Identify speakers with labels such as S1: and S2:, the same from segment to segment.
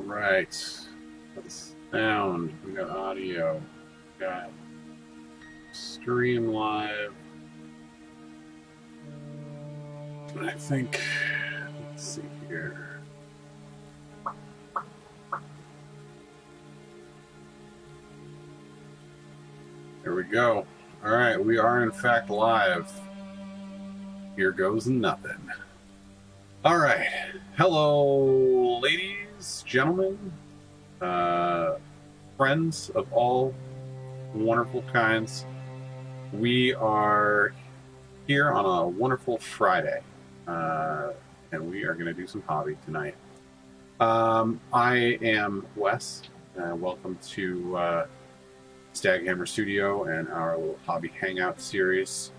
S1: right. Got sound. We got audio. We got stream live. I think. Let's see here. There we go. All right, we are in fact live. Here goes nothing. All right. Hello, ladies, gentlemen, friends of all wonderful kinds. We are here on a wonderful Friday, and we are going to do some hobby tonight. I am Wes. Welcome to Staghammer Studio and our little Hobby Hangout series.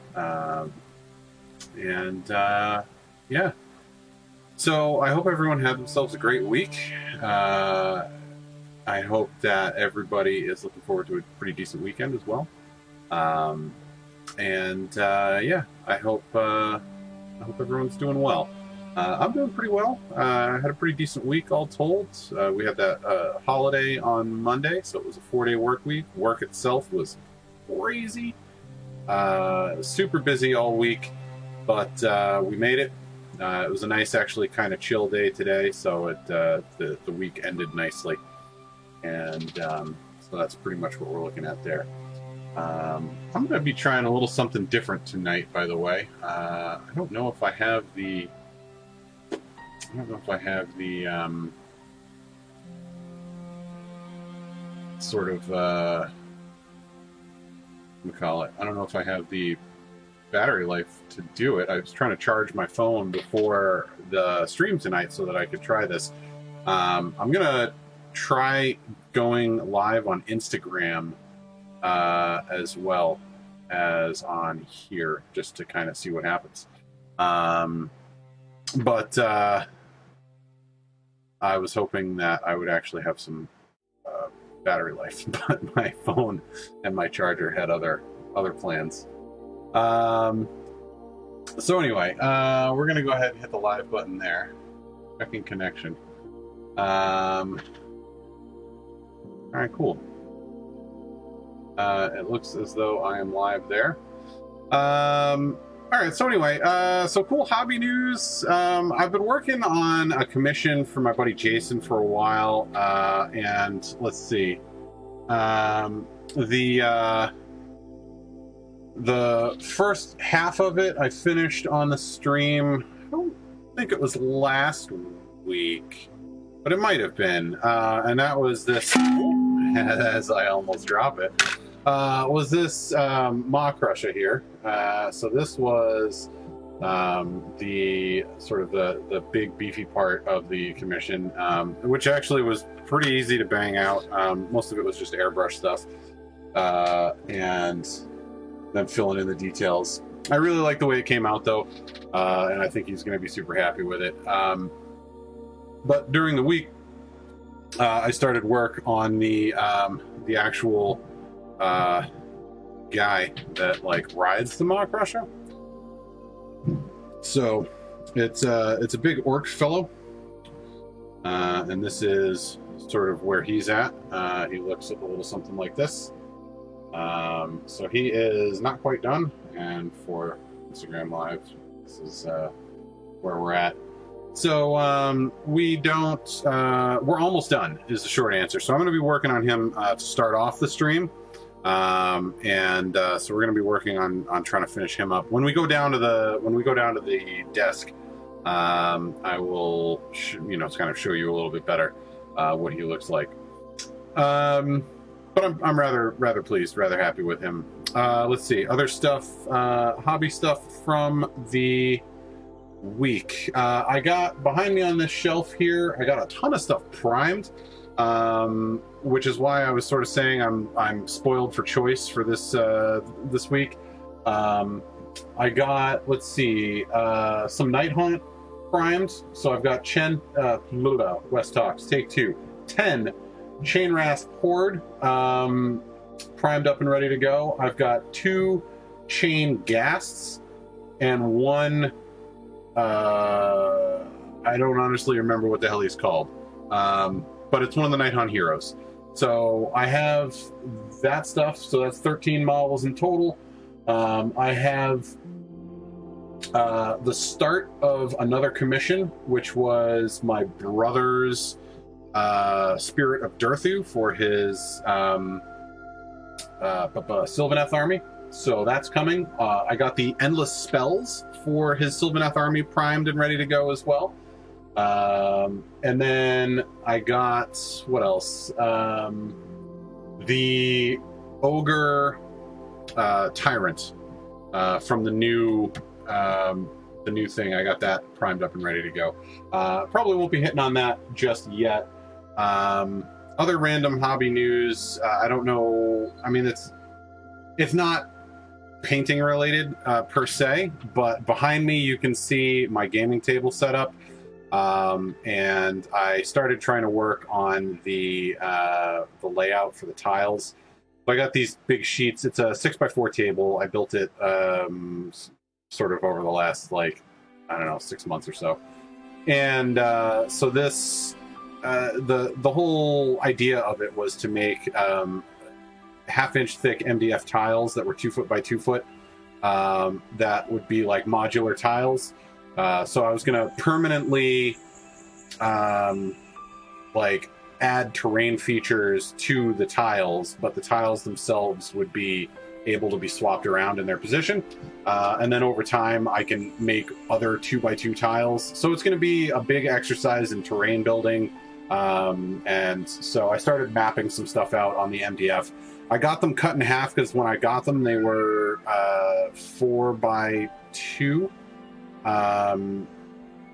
S1: Yeah. So I hope everyone had themselves a great week. I hope that everybody is looking forward to a pretty decent weekend as well. Yeah, I hope everyone's doing well. I'm doing pretty well. I had a pretty decent week all told. We had that holiday on Monday, so it was a 4-day work week. Work itself was crazy. Super busy all week, but we made it. It was a nice, actually, kind of chill day today, so the week ended nicely. And so that's pretty much what we're looking at there. I'm going to be trying a little something different tonight, by the way. I don't know if I have the sort of what do we call it? I don't know if I have the battery life to do it. I was trying to charge my phone before the stream tonight so that I could try this. I'm gonna try going live on Instagram as well as on here, just to kind of see what happens. But I was hoping that I would actually have some battery life, but my phone and my charger had other plans. So anyway, we're gonna go ahead and hit the live button there. Checking connection. All right, cool. It looks as though I am live there. All right, so anyway, so cool hobby news. I've been working on a commission for my buddy Jason for a while, and let's see. The first half of it I finished on the stream. I don't think it was last week, but it might have been. And that was this, as I almost drop it, was this Maw Crusher here. So this was the sort of the big beefy part of the commission, which actually was pretty easy to bang out. Most of it was just airbrush stuff, and then filling in the details. I really like the way it came out, though, and I think he's going to be super happy with it. But during the week, I started work on the actual guy that like rides the Maw Crusher. So it's a big orc fellow, and this is sort of where he's at. He looks a little something like this. So he is not quite done, and for Instagram Live, this is where we're at. So we're almost done is the short answer. So I'm going to be working on him to start off the stream. So we're going to be working on trying to finish him up. When we go down to the desk, I will kind of show you a little bit better what he looks like. But I'm rather pleased, rather happy with him. Let's see, other stuff, hobby stuff from the week. I got behind me on this shelf here, I got a ton of stuff primed, which is why I was sort of saying I'm spoiled for choice for this week. I got, let's see, some Night Hunt primed. So I've got West Talks, Take 2, 10 Chain Rasp Horde primed up and ready to go. I've got 2 Chain Ghasts and 1 I don't honestly remember what the hell he's called. but it's one of the Night Hunt heroes. So I have that stuff. So that's 13 models in total. I have the start of another commission, which was my brother's Spirit of Durthu for his Sylvaneth army. So that's coming. I got the Endless Spells for his Sylvaneth army primed and ready to go as well. And then I got, what else? The Ogre Tyrant from the new thing. I got that primed up and ready to go. Probably won't be hitting on that just yet. Other random hobby news, I don't know. I mean, it's not painting related per se, but behind me you can see my gaming table setup. And I started trying to work on the layout for the tiles. So I got these big sheets. It's a 6x4 table. I built it sort of over the last, like, I don't know, 6 months or so. And so this, the whole idea of it was to make half-inch thick MDF tiles that were 2 foot by 2 foot. That would be like modular tiles. So I was going to permanently like add terrain features to the tiles, but the tiles themselves would be able to be swapped around in their position. And then over time, I can make other 2x2 tiles. So it's going to be a big exercise in terrain building. And so I started mapping some stuff out on the MDF. I got them cut in half because when I got them, they were 4x2.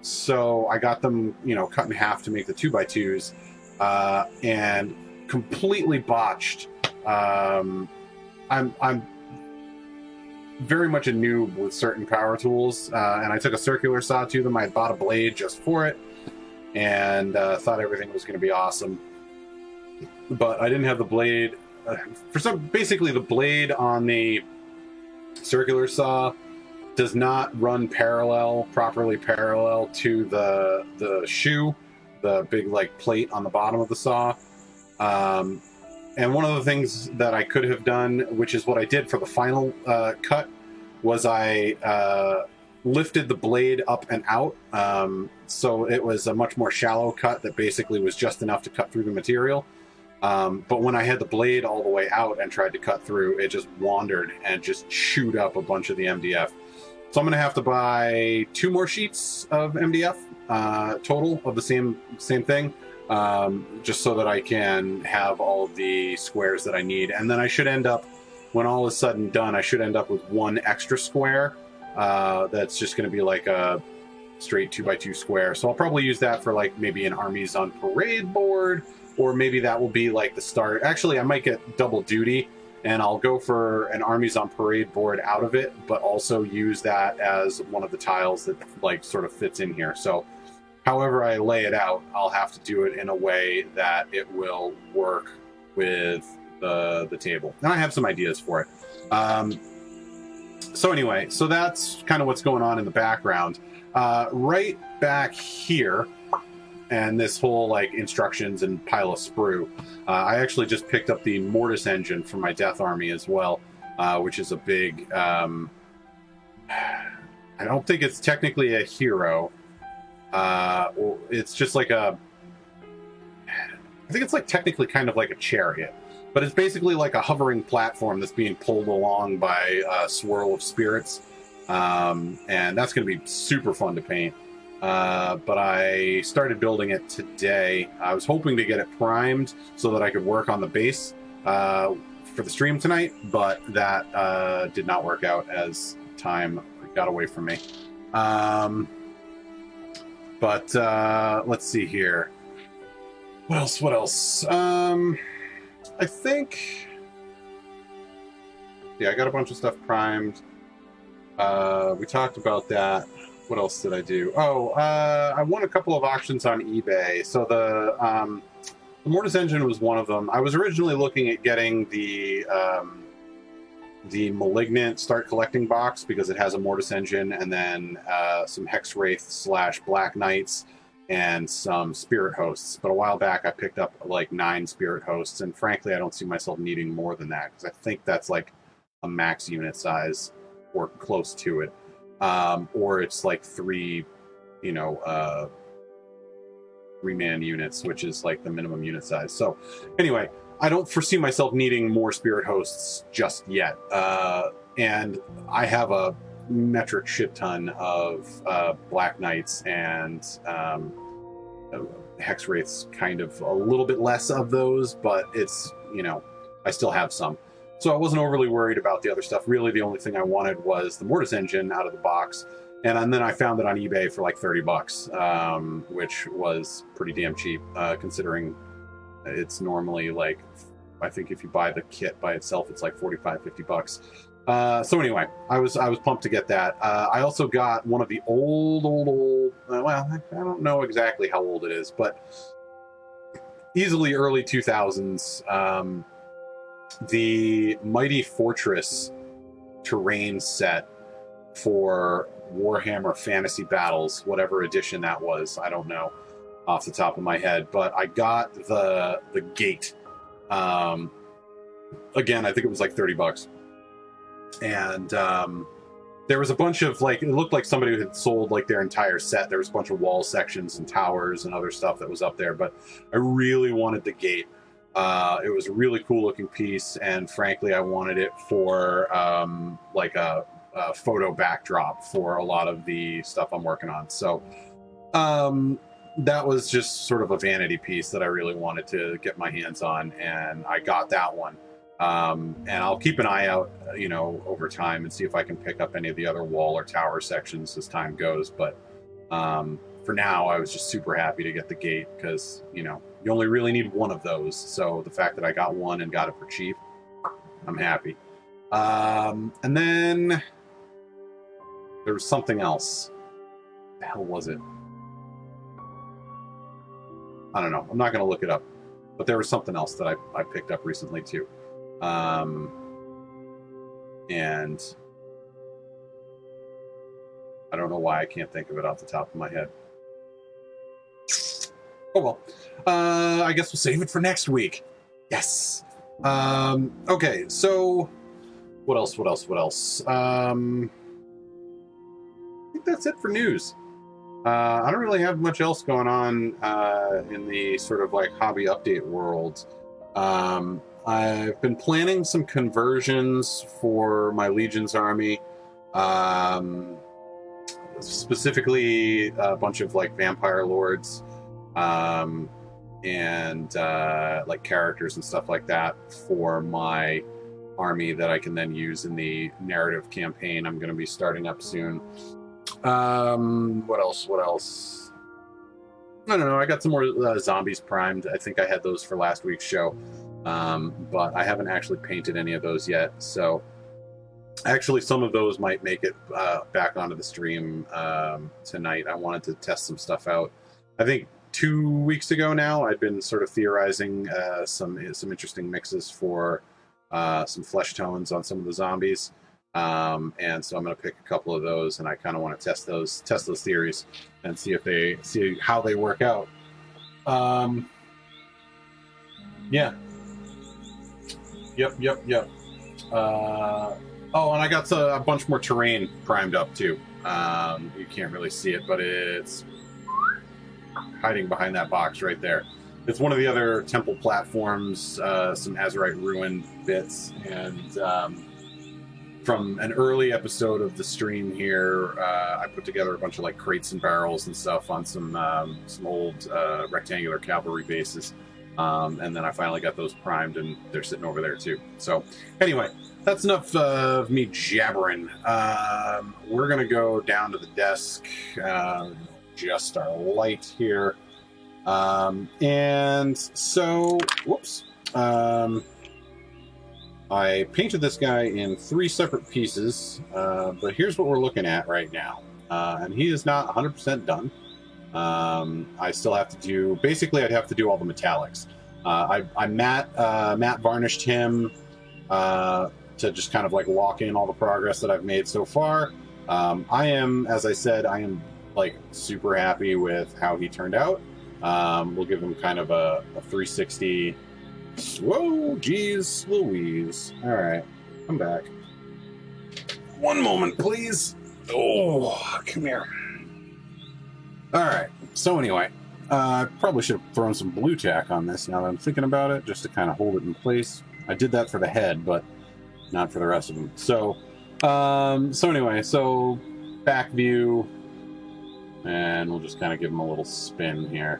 S1: So I got them, you know, cut in half to make the 2x2s, and completely botched. I'm very much a noob with certain power tools, and I took a circular saw to them. I bought a blade just for it, and thought everything was going to be awesome. But I didn't have the blade. Basically the blade on the circular saw does not run properly parallel to the shoe, the big like plate on the bottom of the saw. And one of the things that I could have done, which is what I did for the final cut, was I lifted the blade up and out. So it was a much more shallow cut that basically was just enough to cut through the material. But when I had the blade all the way out and tried to cut through, it just wandered and just chewed up a bunch of the MDF. So I'm going to have to buy 2 more sheets of MDF total of the same thing, just so that I can have all of the squares that I need. And then I should end up, when all is said and done, I should end up with 1 extra square that's just going to be like a straight 2x2 square. So I'll probably use that for like maybe an Armies on Parade board, or maybe that will be like the start. Actually, I might get double duty, and I'll go for an Armies on Parade board out of it, but also use that as one of the tiles that like sort of fits in here. So however I lay it out, I'll have to do it in a way that it will work with the table. And I have some ideas for it. So anyway, so that's kind of what's going on in the background. Right back here, and this whole like instructions and pile of sprue. I actually just picked up the Mortis engine for my Death Army as well, which is a big. I don't think it's technically a hero. It's just like a. I think it's like technically kind of like a chariot, but it's basically like a hovering platform that's being pulled along by a swirl of spirits, and that's going to be super fun to paint. But I started building it today. I was hoping to get it primed so that I could work on the base for the stream tonight, but that did not work out as time got away from me. But let's see here. What else? I think... Yeah, I got a bunch of stuff primed. We talked about that. What else did I do? Oh, I won a couple of auctions on eBay. So the Mortis engine was one of them. I was originally looking at getting the Malignant Start Collecting box because it has a Mortis engine, and then some Hex Wraith / Black Knights, and some spirit hosts. But a while back, I picked up like 9 spirit hosts, and frankly, I don't see myself needing more than that because I think that's like a max unit size or close to it, or it's like 3, 3-man units, which is like the minimum unit size. So anyway, I don't foresee myself needing more spirit hosts just yet, and I have a metric shit ton of Black Knights and Hex Wraiths, kind of a little bit less of those, but it's, I still have some. So I wasn't overly worried about the other stuff. Really, the only thing I wanted was the Mortis engine out of the box. And then I found it on eBay for like $30, which was pretty damn cheap, considering it's normally like, I think if you buy the kit by itself, it's like $45-50. So anyway, I was pumped to get that. I also got one of the old, well, I don't know exactly how old it is, but easily early 2000s, the Mighty Fortress terrain set for Warhammer Fantasy Battles, whatever edition that was, I don't know off the top of my head, but I got the gate. Again, I think it was like $30. And there was a bunch of, like, it looked like somebody had sold like their entire set. There was a bunch of wall sections and towers and other stuff that was up there, but I really wanted the gate. It was a really cool looking piece, and frankly, I wanted it for like a photo backdrop for a lot of the stuff I'm working on. So that was just sort of a vanity piece that I really wanted to get my hands on, and I got that one. And I'll keep an eye out, over time and see if I can pick up any of the other wall or tower sections as time goes. But for now, I was just super happy to get the gate because, you only really need one of those. So the fact that I got one and got it for cheap, I'm happy. And then there was something else. What the hell was it? I don't know. I'm not going to look it up. But there was something else that I picked up recently too. And I don't know why I can't think of it off the top of my head. Oh well. I guess we'll save it for next week. Yes. Okay, so what else? I think that's it for news. I don't really have much else going on in the sort of like hobby update world. I've been planning some conversions for my Legion's army, specifically a bunch of like vampire lords, and like characters and stuff like that for my army that I can then use in the narrative campaign I'm going to be starting up soon. What else? I don't know. I got some more zombies primed. I think I had those for last week's show. But I haven't actually painted any of those yet. So actually some of those might make it back onto the stream tonight. I wanted to test some stuff out. I think 2 weeks ago now, I'd been sort of theorizing some interesting mixes for some flesh tones on some of the zombies. And so I'm going to pick a couple of those, and I kind of want to test those theories and see how they work out. Yeah. Yep. Oh, and I got a bunch more terrain primed up too. You can't really see it, but it's hiding behind that box right there. It's one of the other temple platforms, some Azurite ruin bits, and from an early episode of the stream here, I put together a bunch of like crates and barrels and stuff on some old rectangular cavalry bases. And then I finally got those primed, and they're sitting over there too. So anyway, that's enough of me jabbering. We're going to go down to the desk, adjust our light here. And so, whoops. I painted this guy in 3 separate pieces, but here's what we're looking at right now. And he is not 100% done. I still have to do, basically I'd have to do all the metallics. I matte varnished him to just kind of like lock in all the progress that I've made so far. I am, as I said, I am like super happy with how he turned out. We'll give him kind of a 360. Whoa, geez, Louise. All right, come back. One moment, please. Oh, come here. All right. So anyway, I probably should have thrown some blue tack on this now that I'm thinking about it, just to kind of hold it in place. I did that for the head, but not for the rest of them. So, anyway, so back view, and we'll just kind of give him a little spin here.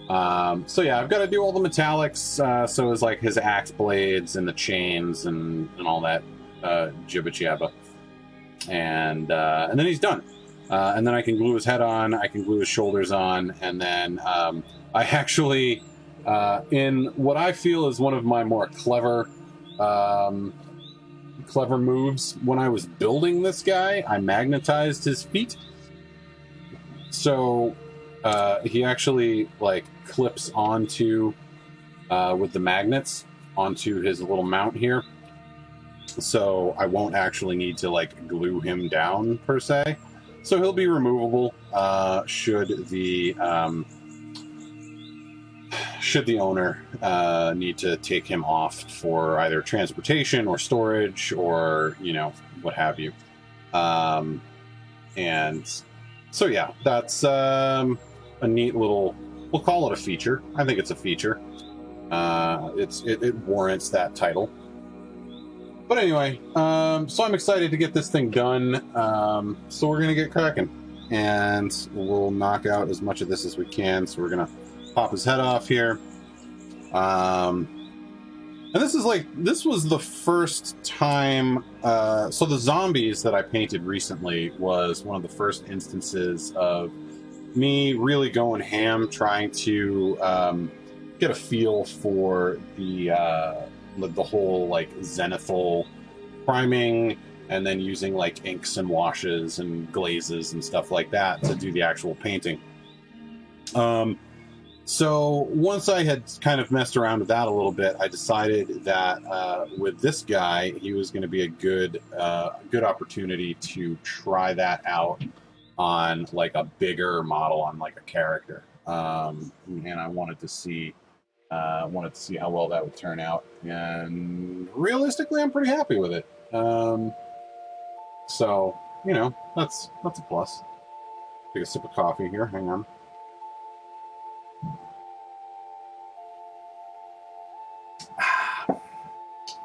S1: So yeah, I've got to do all the metallics, so is like his axe blades and the chains and all that jibba jabba, and then he's done. And then I can glue his head on, I can glue his shoulders on, and then I actually, in what I feel is one of my more clever moves, when I was building this guy, I magnetized his feet. So he actually like clips onto with the magnets onto his little mount here. So I won't actually need to like glue him down per se. So he'll be removable should the owner need to take him off for either transportation or storage or, you know, what have you. And so yeah, that's a neat little, we'll call it a feature. I think it's a feature. It warrants that title. But anyway, so I'm excited to get this thing done. So we're going to get cracking. And we'll knock out as much of this as we can. So we're going to pop his head off here. And this was the first time... so the zombies that I painted recently was one of the first instances of me really going ham, trying to get a feel for the whole like zenithal priming, and then using like inks and washes and glazes and stuff like that to do the actual painting. So once I had kind of messed around with that a little bit, I decided that with this guy, he was going to be a good opportunity to try that out on like a bigger model, on like a character. And I wanted to see how well that would turn out. And realistically, I'm pretty happy with it. So, you know, that's a plus. Take a sip of coffee here. Hang on.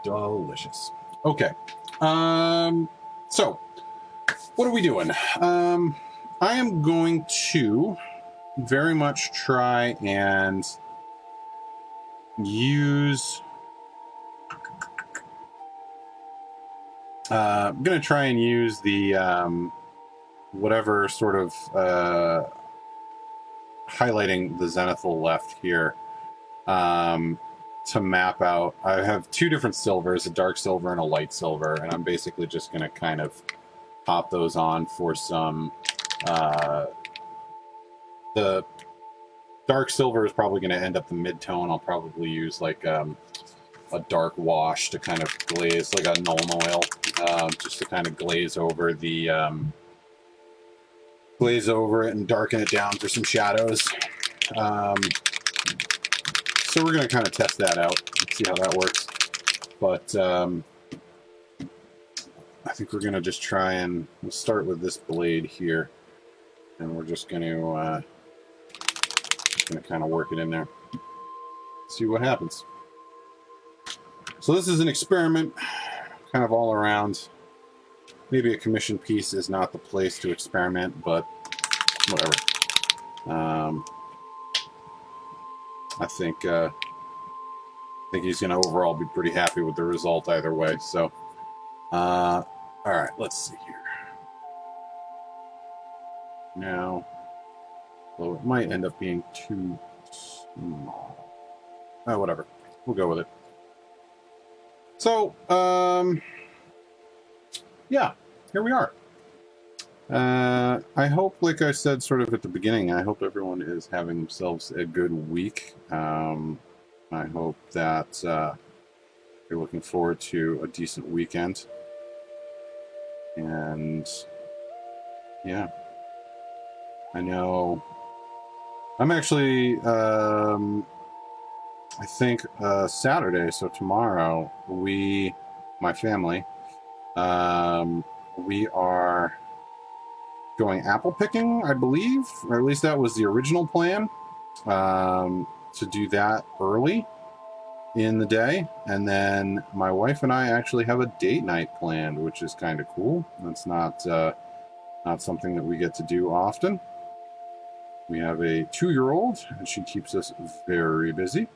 S1: Delicious. Okay. So, what are we doing? I am going to very much try and use... I'm going to try and use the whatever sort of highlighting the zenithal left here to map out. I have two different silvers, a dark silver and a light silver, and I'm basically just going to kind of pop those on for some... the dark silver is probably going to end up the mid-tone. I'll probably use like a dark wash to kind of glaze, like a Nuln oil, just to kind of glaze over the glaze over it and darken it down for some shadows. So we're going to kind of test that out, see how that works. But I think we're going to just try and we'll start with this blade here, and we're just going to kind of work it in there, see what happens. So this is an experiment, kind of all around. Maybe a commission piece is not the place to experiment, but whatever. I think he's going to overall be pretty happy with the result either way. So, all right, let's see here. Now, well, it might end up being too small. Oh, whatever. We'll go with it. So, yeah, here we are. I hope, like I said sort of at the beginning, I hope everyone is having themselves a good week. I hope that you're looking forward to a decent weekend. And, yeah. I know. I'm actually, I think Saturday, so tomorrow, my family, we are going apple picking, I believe, or at least that was the original plan, to do that early in the day. And then my wife and I actually have a date night planned, which is kind of cool. That's not something that we get to do often. We have a 2-year-old, and she keeps us very busy.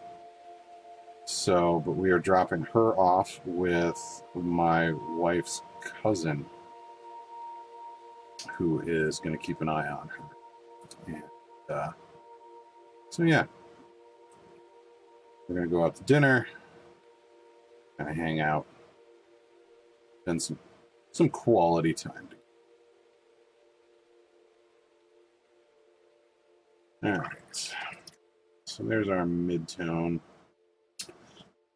S1: So, but we are dropping her off with my wife's cousin, who is going to keep an eye on her. And so, yeah, we're going to go out to dinner, kind of hang out, spend some quality time. All right. So there's our mid-tone.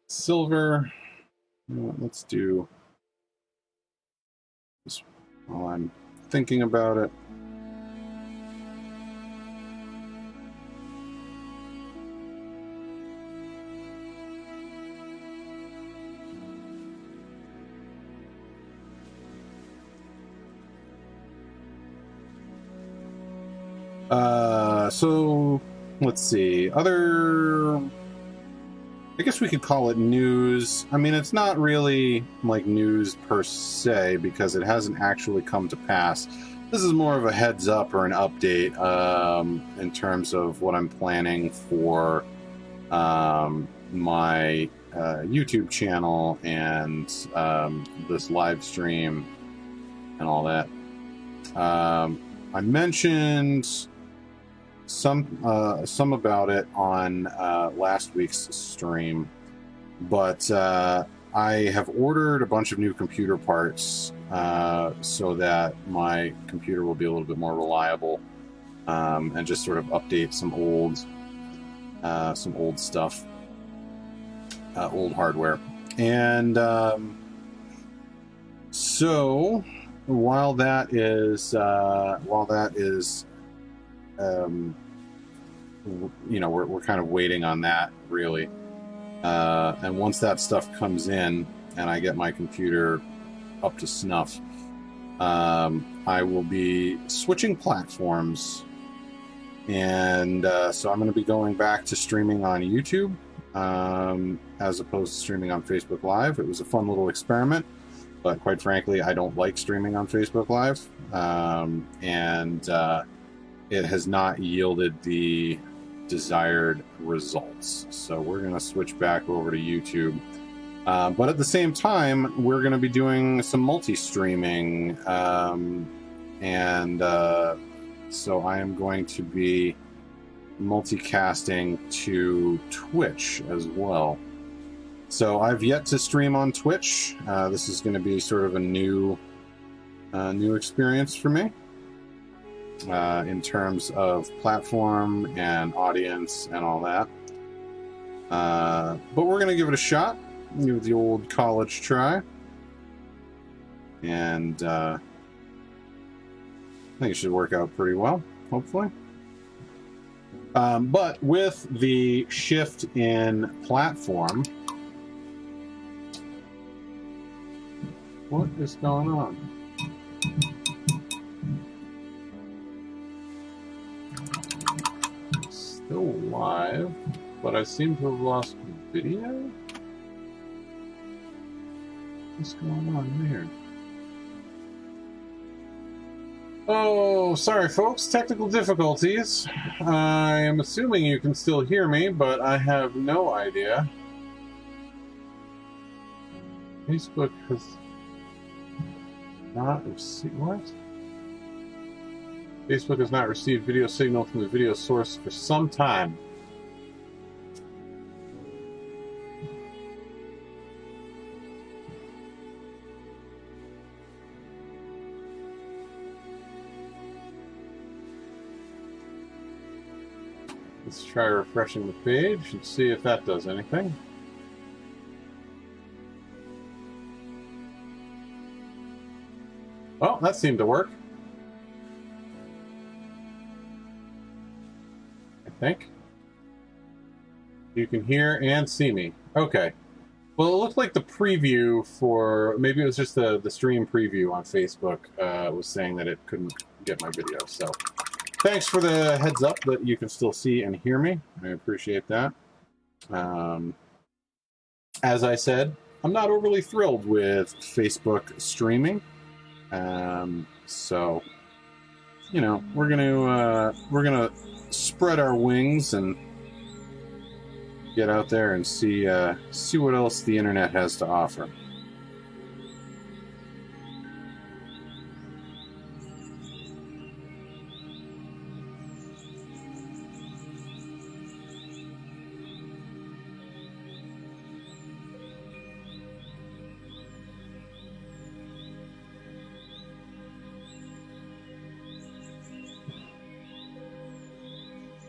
S1: Silver. You know what, let's do this while I'm thinking about it. So let's see. I guess we could call it news. I mean, it's not really like news per se because it hasn't actually come to pass. This is more of a heads up or an update in terms of what I'm planning for my YouTube channel and this live stream and all that. I mentioned some about it on last week's stream, but I have ordered a bunch of new computer parts so that my computer will be a little bit more reliable, and just sort of update some old stuff, old hardware. And so while that is you know, we're kind of waiting on that, really. And once that stuff comes in and I get my computer up to snuff, I will be switching platforms. And so I'm going to be going back to streaming on YouTube as opposed to streaming on Facebook Live. It was a fun little experiment, but quite frankly, I don't like streaming on Facebook Live. And it has not yielded the desired results. So we're going to switch back over to YouTube. But at the same time, we're going to be doing some multi-streaming. So I am going to be multicasting to Twitch as well. So I've yet to stream on Twitch. This is going to be sort of a new experience for me. In terms of platform and audience and all that. But we're going to give it a shot, give the old college try. And I think it should work out pretty well, hopefully. But with the shift in platform, what is going on? Still live, but I seem to have lost video. What's going on here? Oh, sorry folks, technical difficulties. I am assuming you can still hear me, but I have no idea. Facebook has not received what? Facebook has not received video signal from the video source for some time. Let's try refreshing the page and see if that does anything. Oh, that seemed to work. think. You can hear and see me. Okay. Well, it looked like the preview for, maybe it was just the stream preview on Facebook was saying that it couldn't get my video. So thanks for the heads up that you can still see and hear me. I appreciate that. As I said, I'm not overly thrilled with Facebook streaming. So, you know, we're gonna spread our wings and get out there and see what else the internet has to offer.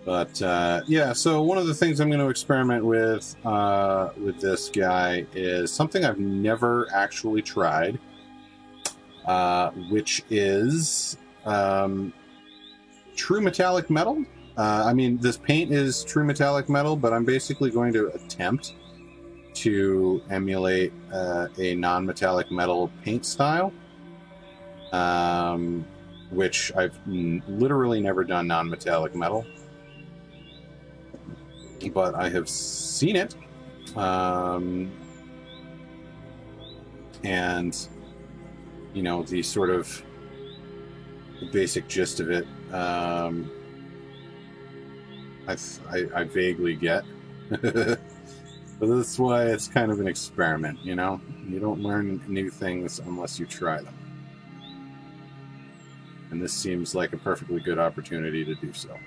S1: But yeah, so one of the things I'm going to experiment with this guy is something I've never actually tried, which is true metallic metal. I mean, this paint is true metallic metal, but I'm basically going to attempt to emulate a non-metallic metal paint style, which I've literally never done non-metallic metal. But I have seen it, and you know, the sort of the basic gist of it, I vaguely get. But that's why it's kind of an experiment, you know? You don't learn new things unless you try them. And this seems like a perfectly good opportunity to do so.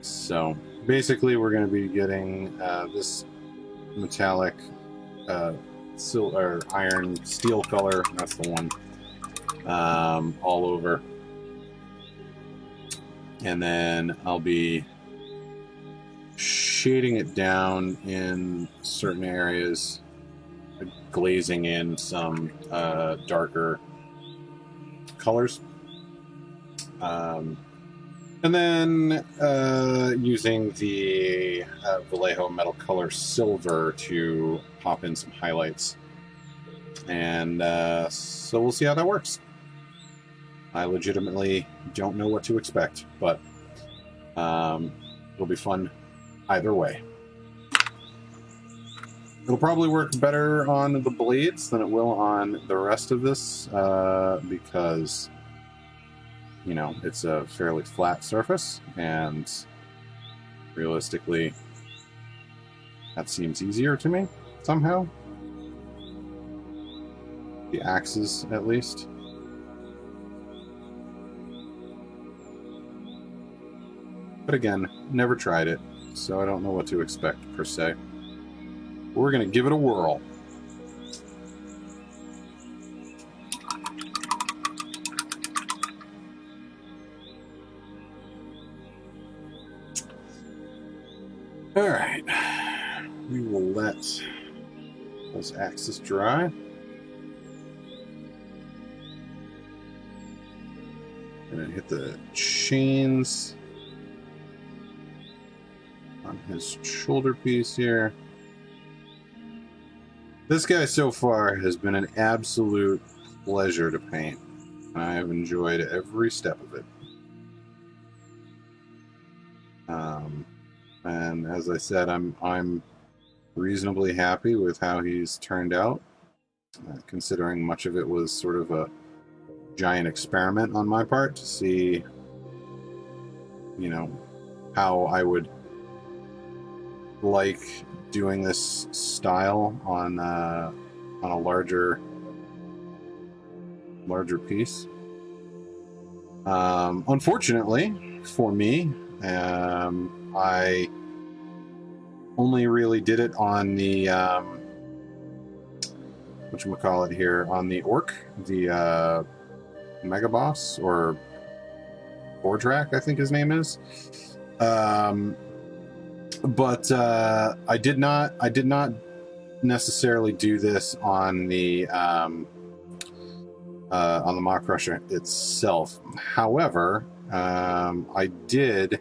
S1: So basically, we're going to be getting this metallic iron steel color. That's the one, all over, and then I'll be shading it down in certain areas, glazing in some darker colors. And then using the Vallejo Metal Color Silver to pop in some highlights. And so we'll see how that works. I legitimately don't know what to expect, but it'll be fun either way. It'll probably work better on the blades than it will on the rest of this, because, you know, it's a fairly flat surface, and realistically, that seems easier to me, somehow. The axes, at least. But again, never tried it, so I don't know what to expect, per se. We're going to give it a whirl. All right, we will let those axes dry. Gonna hit the chains on his shoulder piece here. This guy so far has been an absolute pleasure to paint. I have enjoyed every step of it. And as I said, I'm reasonably happy with how he's turned out, considering much of it was sort of a giant experiment on my part to see, you know, how I would like doing this style on a larger piece. Unfortunately for me, I only really did it on the whatchamacallit here, on the orc, the mega boss, or Bordrak, I think his name is. But I did not necessarily do this on the on the mock crusher itself. However, I did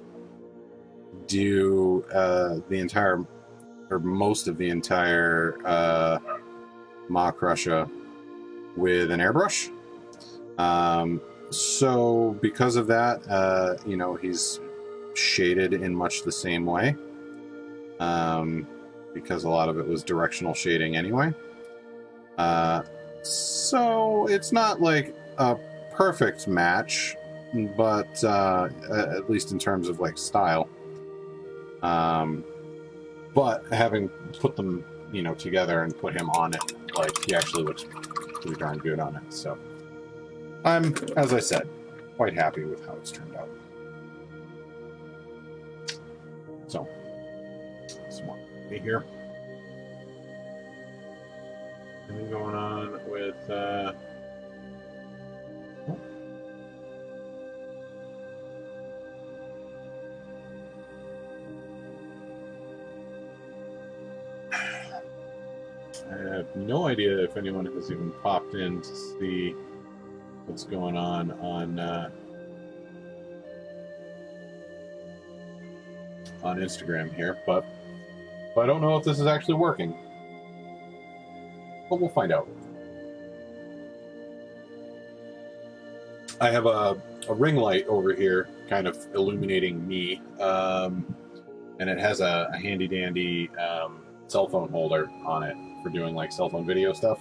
S1: do the entire, or most of the entire mock crusher with an airbrush. So because of that, you know, he's shaded in much the same way, because a lot of it was directional shading anyway. So it's not like a perfect match, but at least in terms of like style. But having put them, you know, together and put him on it, like, he actually looks pretty darn good on it. So I'm, as I said, quite happy with how it's turned out. So, some more here. Anything going on with I have no idea if anyone has even popped in to see what's going on Instagram here, but I don't know if this is actually working. But we'll find out. I have a ring light over here kind of illuminating me, and it has a handy dandy cell phone holder on it for doing like cell phone video stuff.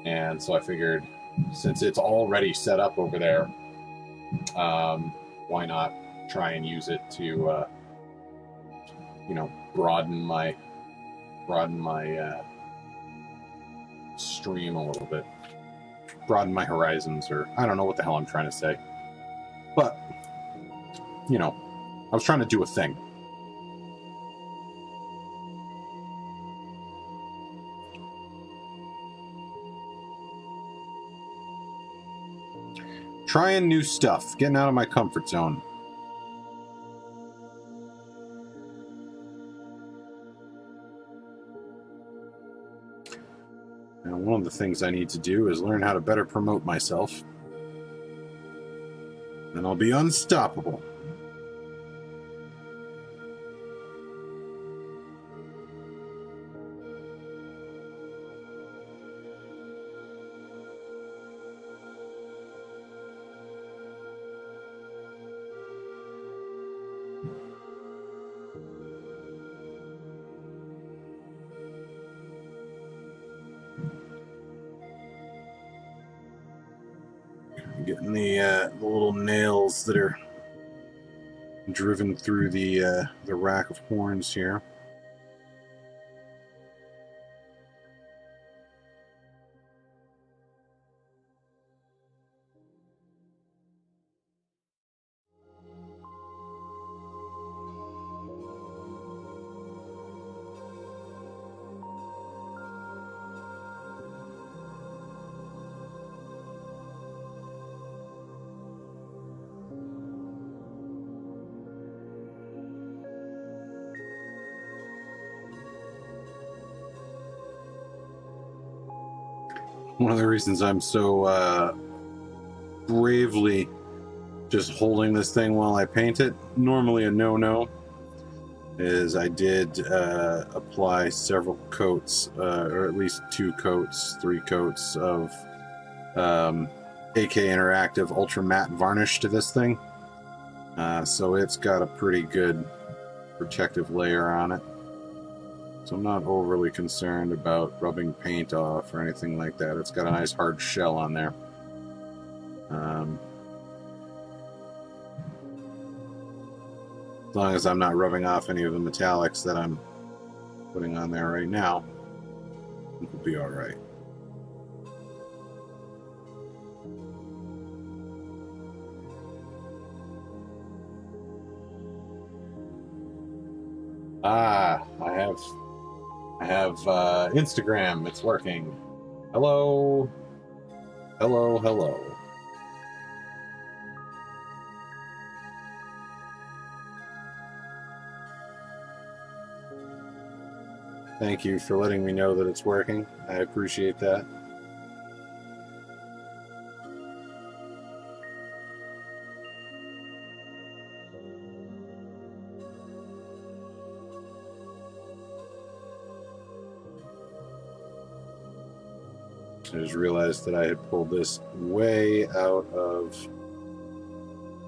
S1: And so I figured, since it's already set up over there, why not try and use it to you know, broaden my stream a little bit, broaden my horizons, or I don't know what the hell I'm trying to say, but you know, I was trying to do a thing. Trying new stuff, getting out of my comfort zone. Now, one of the things I need to do is learn how to better promote myself. And I'll be unstoppable. Getting the little nails that are driven through the rack of horns here. One of the reasons I'm so bravely just holding this thing while I paint it, normally a no-no, is I did apply several coats, or at least 2 coats, 3 coats of AK Interactive Ultra Matte Varnish to this thing. So it's got a pretty good protective layer on it. So I'm not overly concerned about rubbing paint off or anything like that. It's got a nice hard shell on there. As long as I'm not rubbing off any of the metallics that I'm putting on there right now, it'll be all right. I have Instagram. It's working. Hello. Hello, hello. Thank you for letting me know that it's working. I appreciate that. I just realized that I had pulled this way out of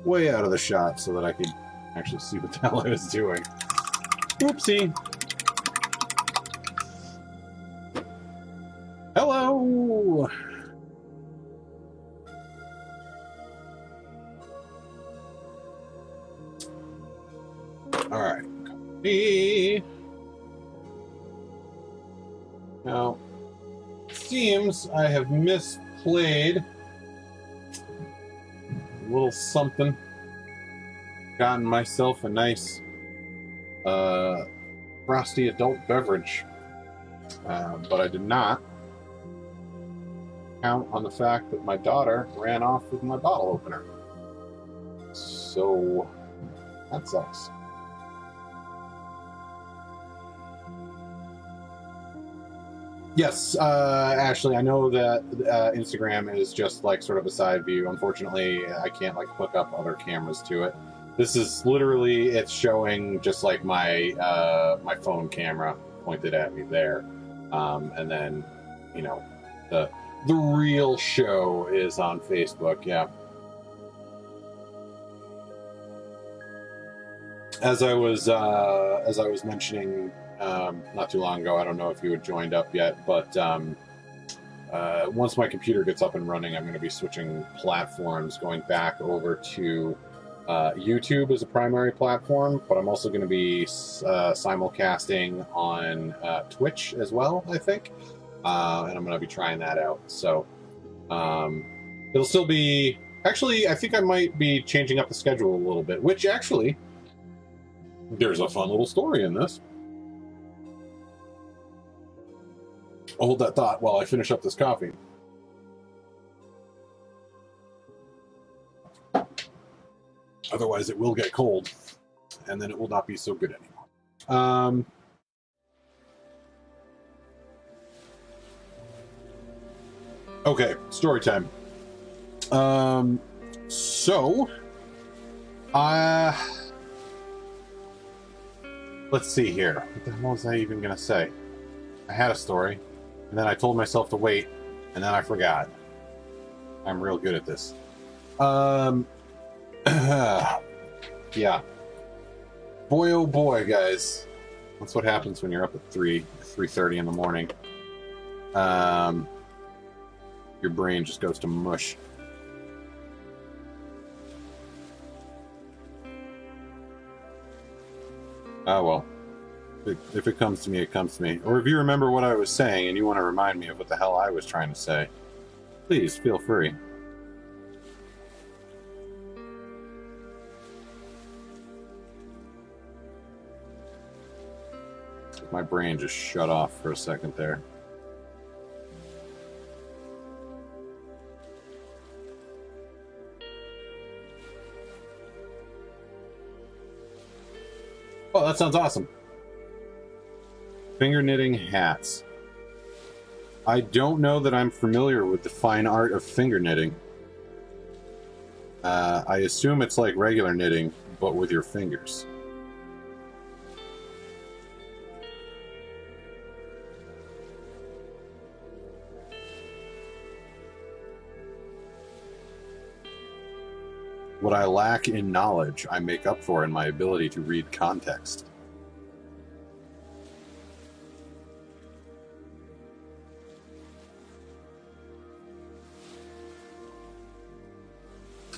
S1: the shot so that I could actually see what the hell I was doing. Oopsie. Hello. All right. Copy. Now, it seems I have misplayed a little something. Gotten myself a nice frosty adult beverage, but I did not count on the fact that my daughter ran off with my bottle opener. So that sucks. Yes, Ashley, I know that Instagram is just like sort of a side view. Unfortunately, I can't like hook up other cameras to it. This is literally, it's showing just like my my phone camera pointed at me there. And then, you know, the real show is on Facebook, yeah. As I was mentioning not too long ago, I don't know if you had joined up yet, but once my computer gets up and running, I'm going to be switching platforms, going back over to YouTube as a primary platform, but I'm also going to be simulcasting on Twitch as well, I think, and I'm going to be trying that out. So it'll still be, actually, I think I might be changing up the schedule a little bit, which actually, there's a fun little story in this. I'll hold that thought while I finish up this coffee. Otherwise, it will get cold, and then it will not be so good anymore. Okay, story time. Let's see here. What the hell was I even going to say? I had a story, and then I told myself to wait, and then I forgot. I'm real good at this. Yeah. Boy, oh boy, guys. That's what happens when you're up at 3:30 in the morning. Your brain just goes to mush. Oh, well. If it comes to me, it comes to me. Or if you remember what I was saying and you want to remind me of what the hell I was trying to say, please feel free. My brain just shut off for a second there. Oh, that sounds awesome. Finger knitting hats. I don't know that I'm familiar with the fine art of finger knitting. I assume it's like regular knitting, but with your fingers. What I lack in knowledge, I make up for in my ability to read context.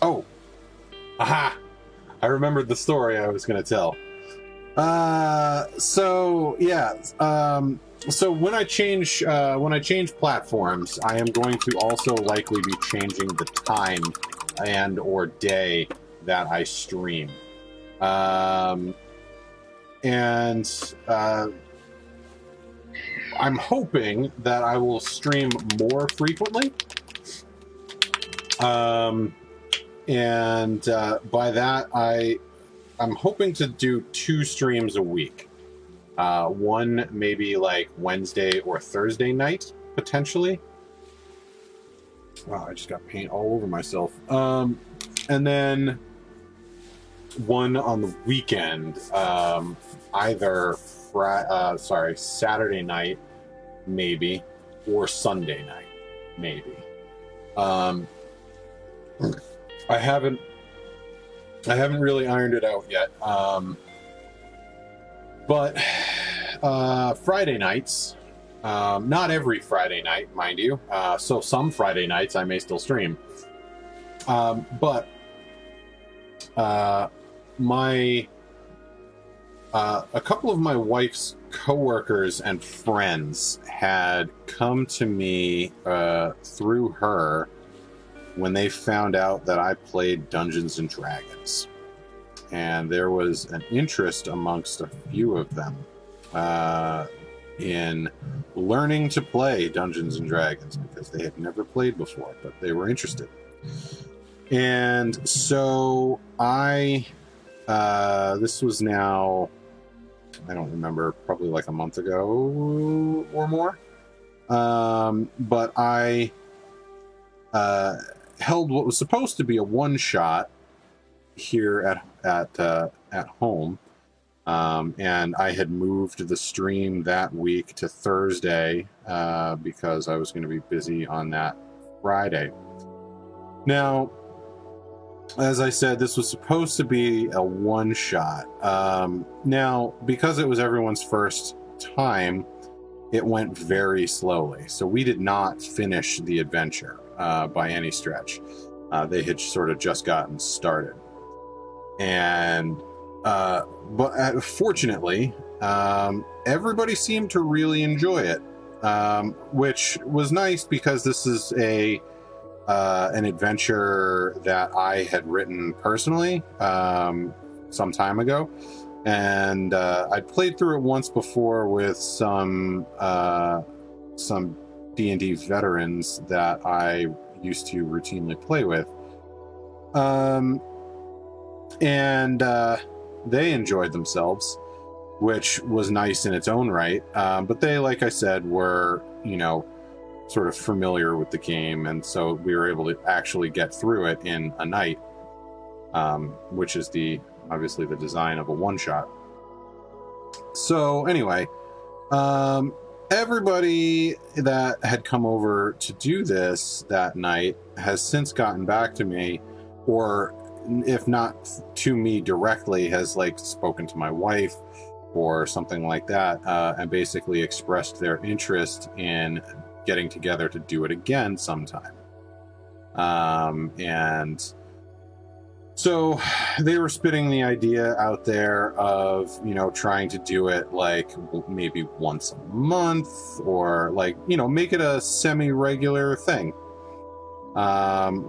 S1: Oh! Aha! I remembered the story I was going to tell. So when I change platforms, I am going to also likely be changing the time and or day that I stream. I'm hoping that I will stream more frequently. By that, I'm hoping to do 2 streams a week. One maybe like Wednesday or Thursday night, potentially. Wow, I just got paint all over myself. And then one on the weekend, either Saturday night, maybe, or Sunday night. maybe. I haven't really ironed it out yet. But Friday nights, not every Friday night, mind you. So some Friday nights I may still stream. But a couple of my wife's coworkers and friends had come to me through her when they found out that I played Dungeons and Dragons. And there was an interest amongst a few of them in learning to play Dungeons and Dragons because they had never played before, but they were interested. And so this was now, I don't remember, probably like a month ago or more. But I held what was supposed to be a one-shot here at home, and I had moved the stream that week to Thursday because I was going to be busy on that Friday. Now, as I said, this was supposed to be a one-shot. Now, because it was everyone's first time, it went very slowly. So we did not finish the adventure by any stretch. They had sort of just gotten started. And but fortunately, everybody seemed to really enjoy it, which was nice because this is an adventure that I had written personally some time ago, and I'd played through it once before with some D&D veterans that I used to routinely play with. And they enjoyed themselves, which was nice in its own right. But they, like I said, were, sort of familiar with the game, and so we were able to actually get through it in a night, which is obviously the design of a one-shot. So anyway, everybody that had come over to do this that night has since gotten back to me, or if not to me directly, has spoken to my wife or something like that, and basically expressed their interest in getting together to do it again sometime. And so they were spitting the idea out there of, trying to do it maybe once a month, or make it a semi-regular thing,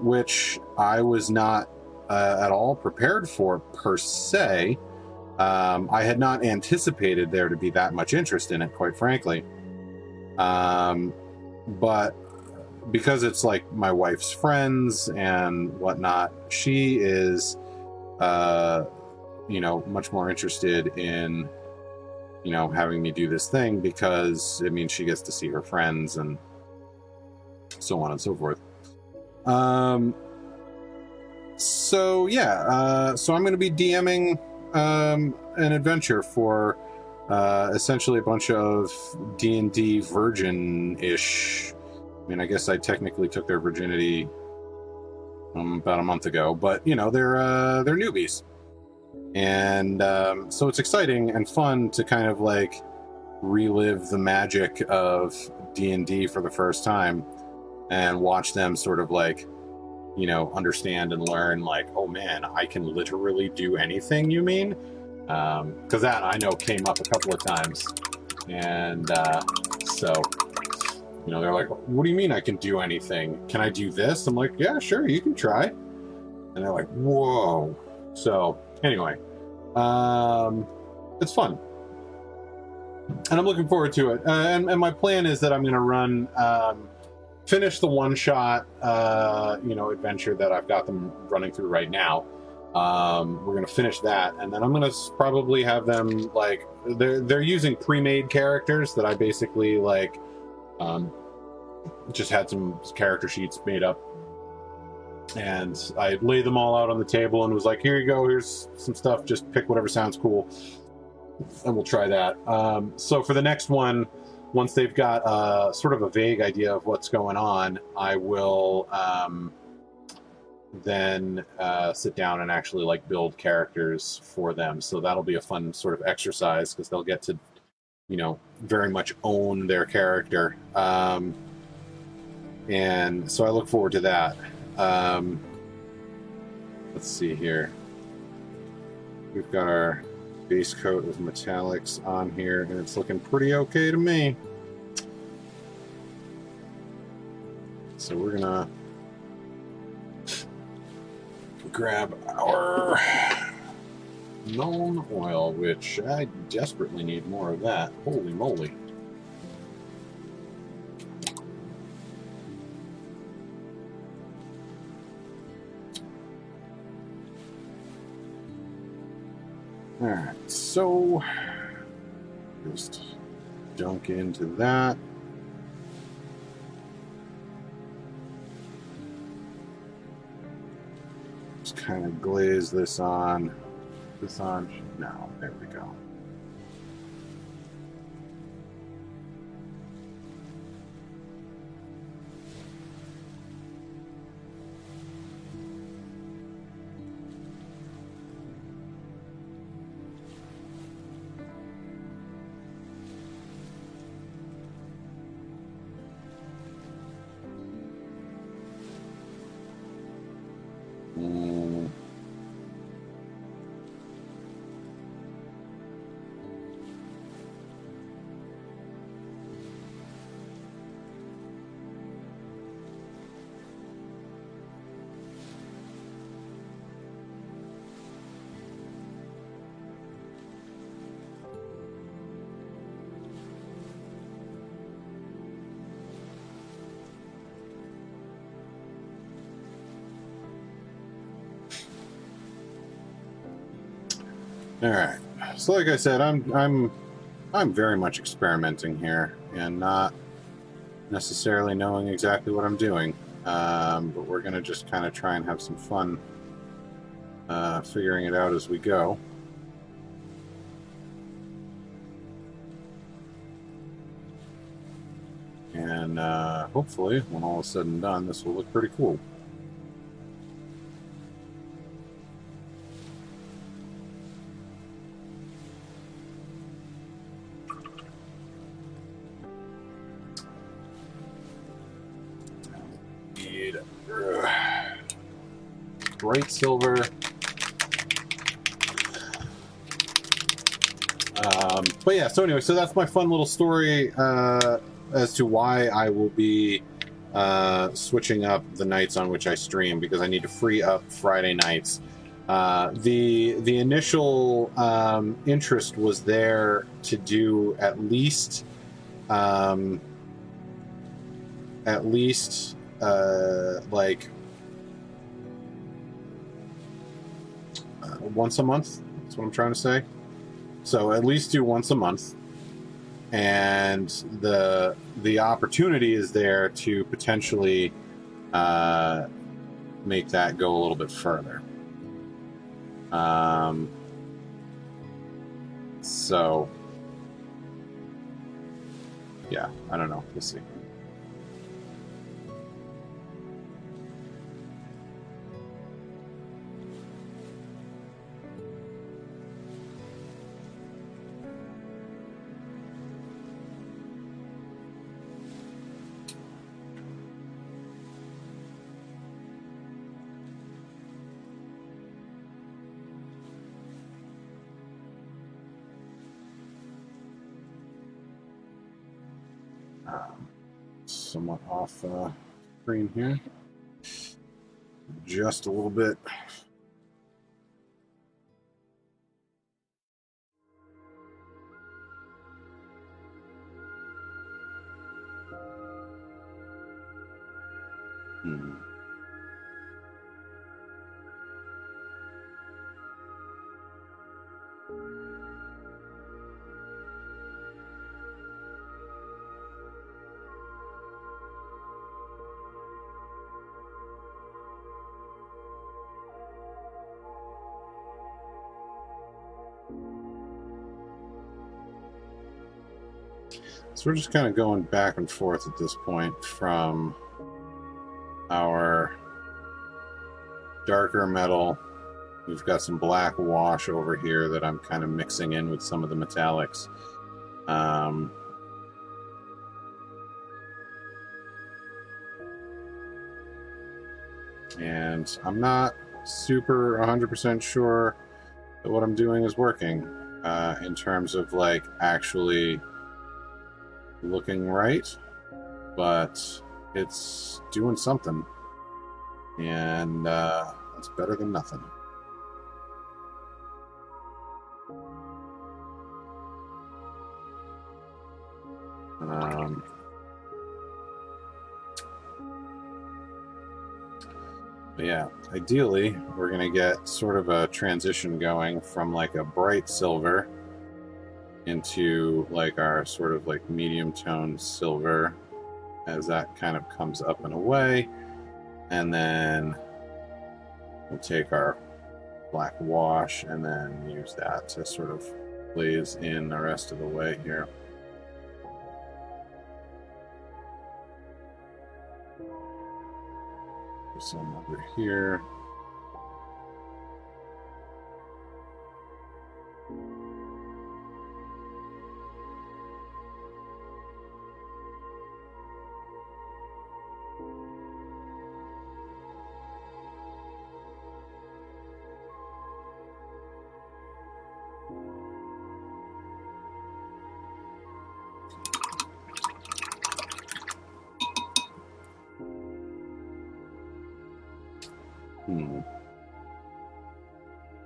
S1: which I was not at all prepared for per se. I had not anticipated there to be that much interest in it, quite frankly. But because it's my wife's friends and whatnot, she is, much more interested in, having me do this thing because it means she gets to see her friends and so on and so forth. So yeah, so I'm going to be DMing an adventure for essentially a bunch of D&D virgin-ish. I mean, I guess I technically took their virginity about a month ago, but they're newbies, and so it's exciting and fun to kind of relive the magic of D&D for the first time and watch them sort of understand and learn oh man, I can literally do anything, you mean? Because that I know came up a couple of times, and so they're like, what do you mean I can do anything? Can I do this? I'm like, yeah, sure, you can try. And they're like, whoa. So anyway, it's fun, and I'm looking forward to it. And my plan is that I'm going to run, finish the one-shot, adventure that I've got them running through right now. We're going to finish that, and then I'm going to probably have them they're using pre-made characters that I basically just had some character sheets made up, and I laid them all out on the table and was like, here you go, here's some stuff, just pick whatever sounds cool and we'll try that. So for the next one, once they've got sort of a vague idea of what's going on, I will then sit down and actually like build characters for them. So that'll be a fun sort of exercise because they'll get to, you know, very much own their character. And so I look forward to that. Let's see here. We've got our base coat with metallics on here, and it's looking pretty okay to me. So we're gonna grab our known oil, which I desperately need more of that. Holy moly. Alright, so just dunk into that. Just kind of glaze this on. No, there we go. All right. So, like I said, I'm very much experimenting here and not necessarily knowing exactly what I'm doing. But we're gonna just kind of try and have some fun figuring it out as we go. And hopefully, when all is said and done, this will look pretty cool. Bright silver. But yeah, so anyway, so that's my fun little story as to why I will be switching up the nights on which I stream, because I need to free up Friday nights. The initial interest was there to do at least like once a month. That's what I'm trying to say. So at least do once a month, and the opportunity is there to potentially make that go a little bit further. So yeah, I don't know. We'll see. Somewhat off screen here, just a little bit. So we're just kind of going back and forth at this point from our darker metal. We've got some black wash over here that I'm kind of mixing in with some of the metallics. And I'm not super 100% sure that what I'm doing is working in terms of like actually looking right, but it's doing something, and that's better than nothing. But yeah, ideally we're gonna get sort of a transition going from like a bright silver into like our sort of like medium tone silver as that kind of comes up and away, and then we'll take our black wash and then use that to sort of glaze in the rest of the way here. Some over here.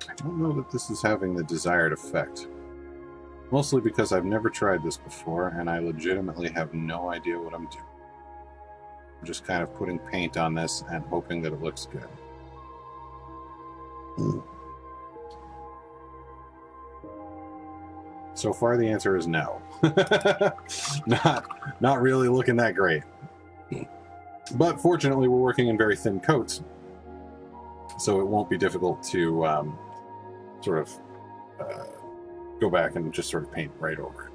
S1: I don't know that this is having the desired effect. Mostly because I've never tried this before, and I legitimately have no idea what I'm doing. I'm just kind of putting paint on this and hoping that it looks good. So far, the answer is no. Not really looking that great. But fortunately, we're working in very thin coats, so it won't be difficult to sort of go back and just sort of paint right over it.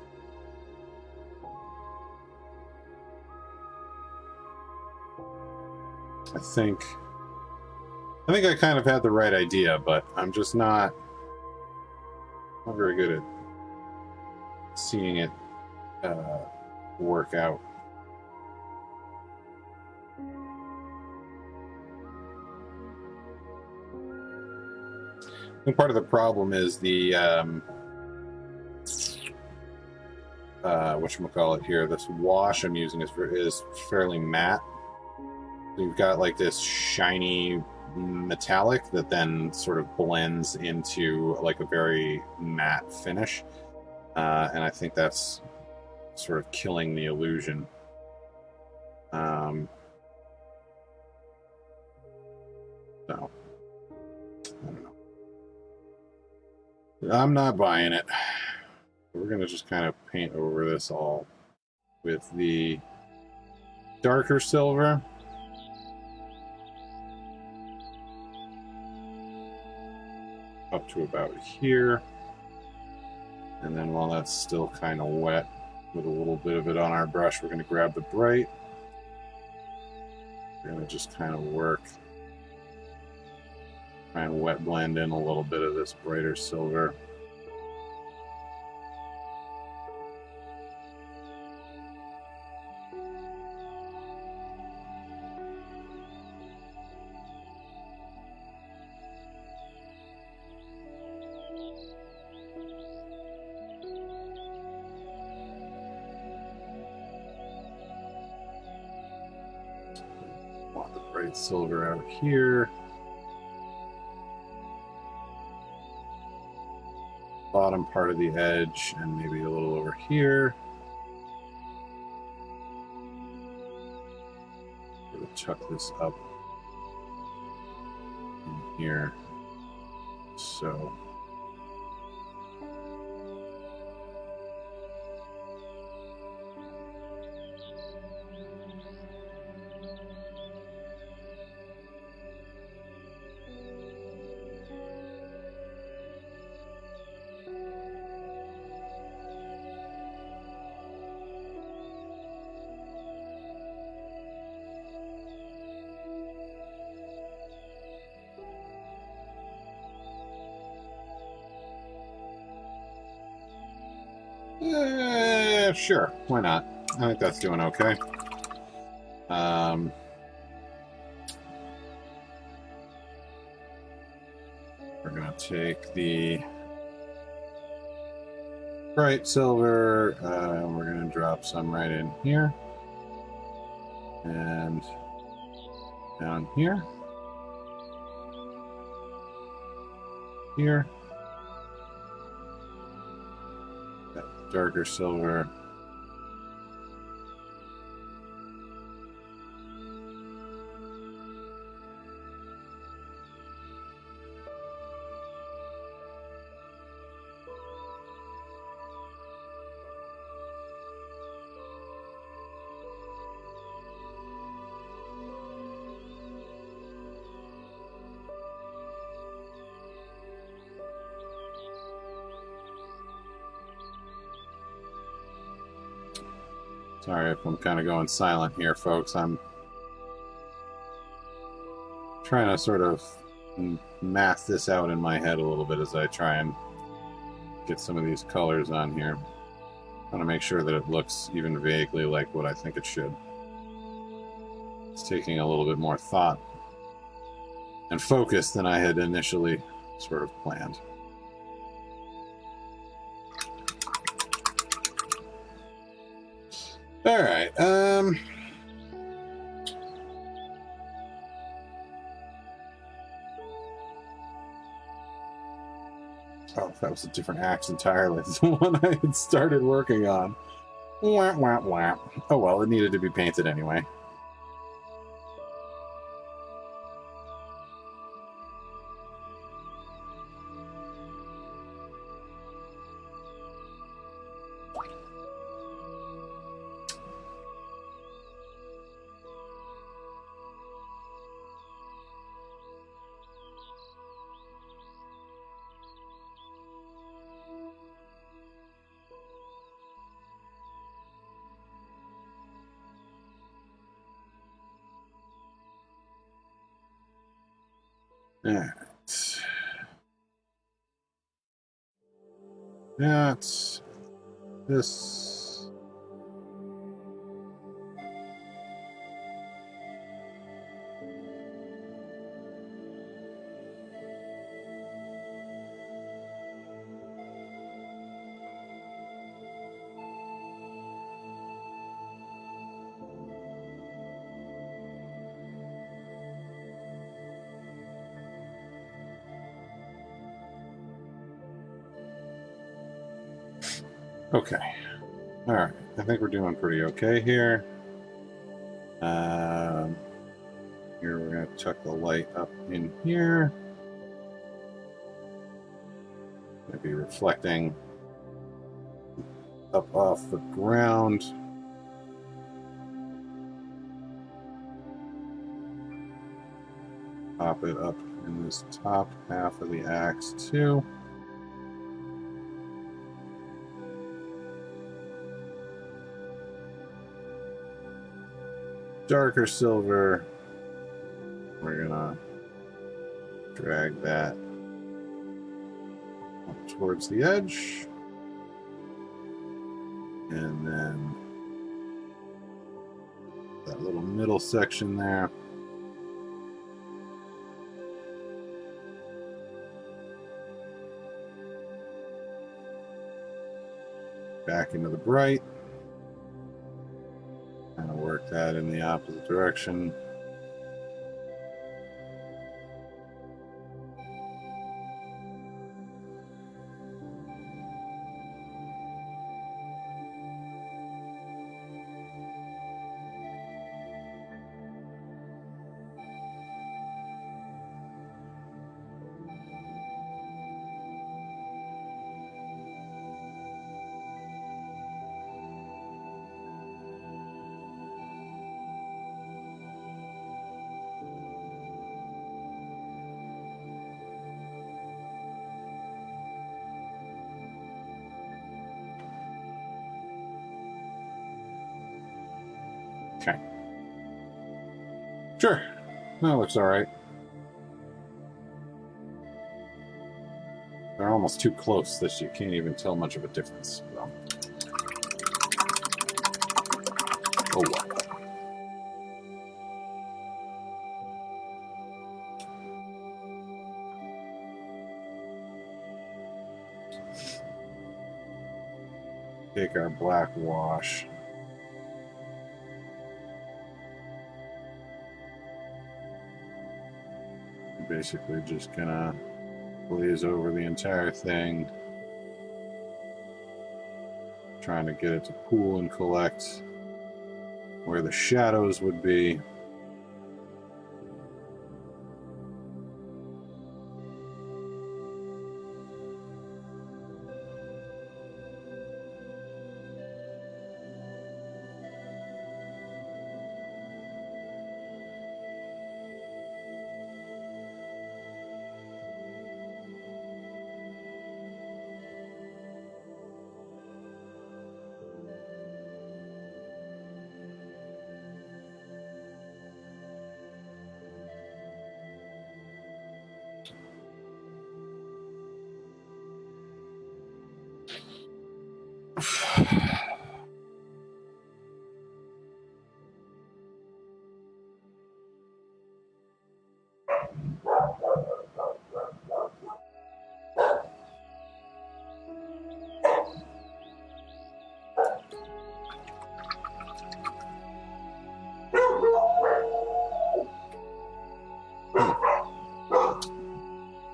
S1: I think I kind of had the right idea, but I'm just not very good at seeing it work out. I think part of the problem is the whatchamacallit here, this wash I'm using is fairly matte. You've got like this shiny metallic that then sort of blends into like a very matte finish, and I think that's sort of killing the illusion. So I don't know. I'm not buying it. We're gonna just kind of paint over this all with the darker silver. Up to about here, and then while that's still kind of wet with a little bit of it on our brush, we're going to grab the bright. We're going to just kind of work, try and wet blend in a little bit of this brighter silver. Want the bright silver out here. Bottom part of the edge, and maybe a little over here. We're going to tuck this up in here. So Sure, why not? I think that's doing okay. We're going to take the bright silver, we're going to drop some right in here. And down here. Here. That darker silver. Sorry if I'm kind of going silent here, folks. I'm trying to sort of math this out in my head a little bit as I try and get some of these colors on here. I want to make sure that it looks even vaguely like what I think it should. It's taking a little bit more thought and focus than I had initially sort of planned. All right. Oh, that was a different axe entirely. It's the one I had started working on. Wah, wah, wah. Oh well, it needed to be painted anyway. Alright. That's this. Okay. All right. I think we're doing pretty okay here. Here we're going to tuck the light up in here. Maybe reflecting up off the ground. Pop it up in this top half of the axe too. Darker silver, we're gonna drag that up towards the edge, and then that little middle section there. Back into the bright. Kind of work that in the opposite direction. Okay. Sure. That looks all right. They're almost too close that you can't even tell much of a difference. So. Oh, well. Take our black wash. Basically just gonna glaze over the entire thing, trying to get it to pool and collect where the shadows would be.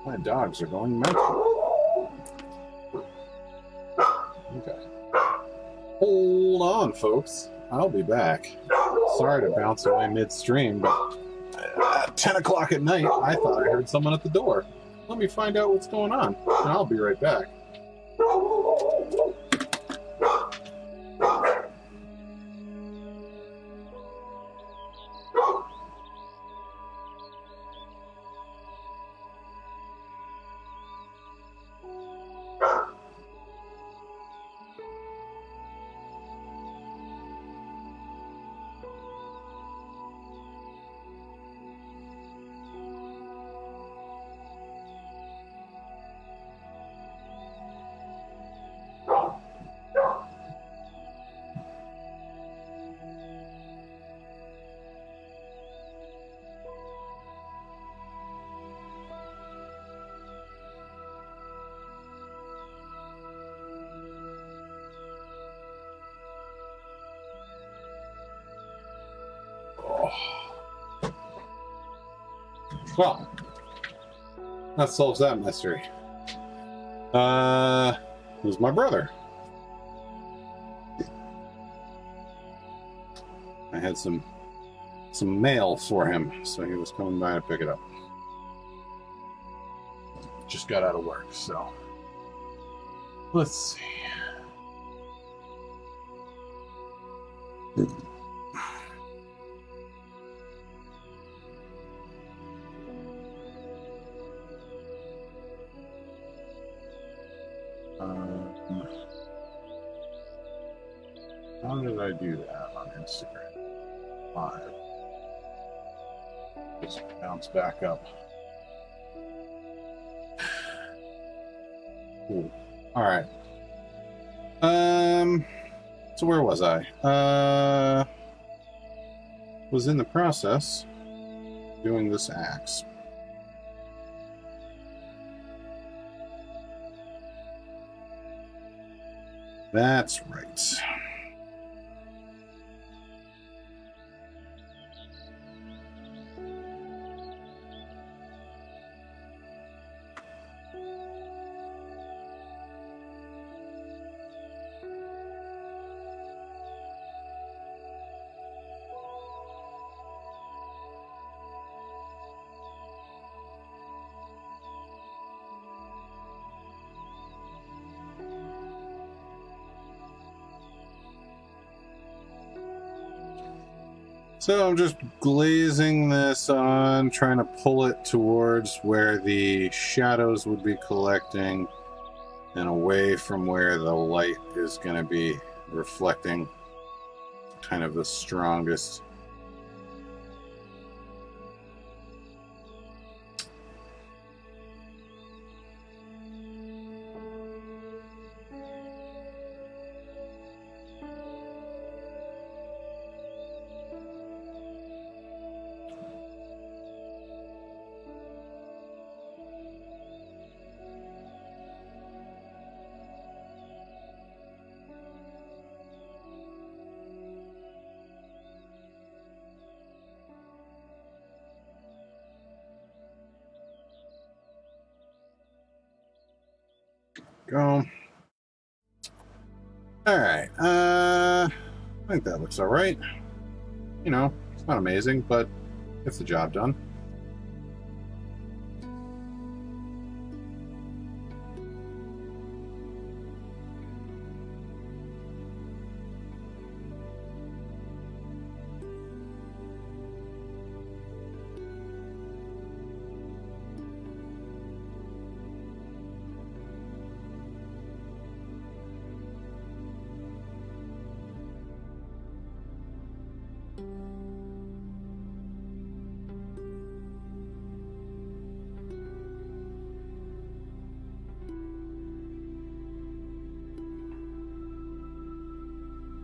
S1: My dogs are going mental. Okay. Hold on, folks. I'll be back. Sorry to bounce away midstream, but at 10 o'clock at night, I thought I heard someone at the door. Let me find out what's going on, and I'll be right back. Well, that solves that mystery. It was my brother. I had some mail for him, so he was coming by to pick it up. Just got out of work, so let's see. How did I do that on Instagram Live? Just bounce back up. Cool. All right. So where was I? Was in the process doing this axe. That's right. So I'm just glazing this on, trying to pull it towards where the shadows would be collecting and away from where the light is going to be reflecting kind of the strongest. Go. All right. I think that looks all right. You know, it's not amazing, but gets the job done.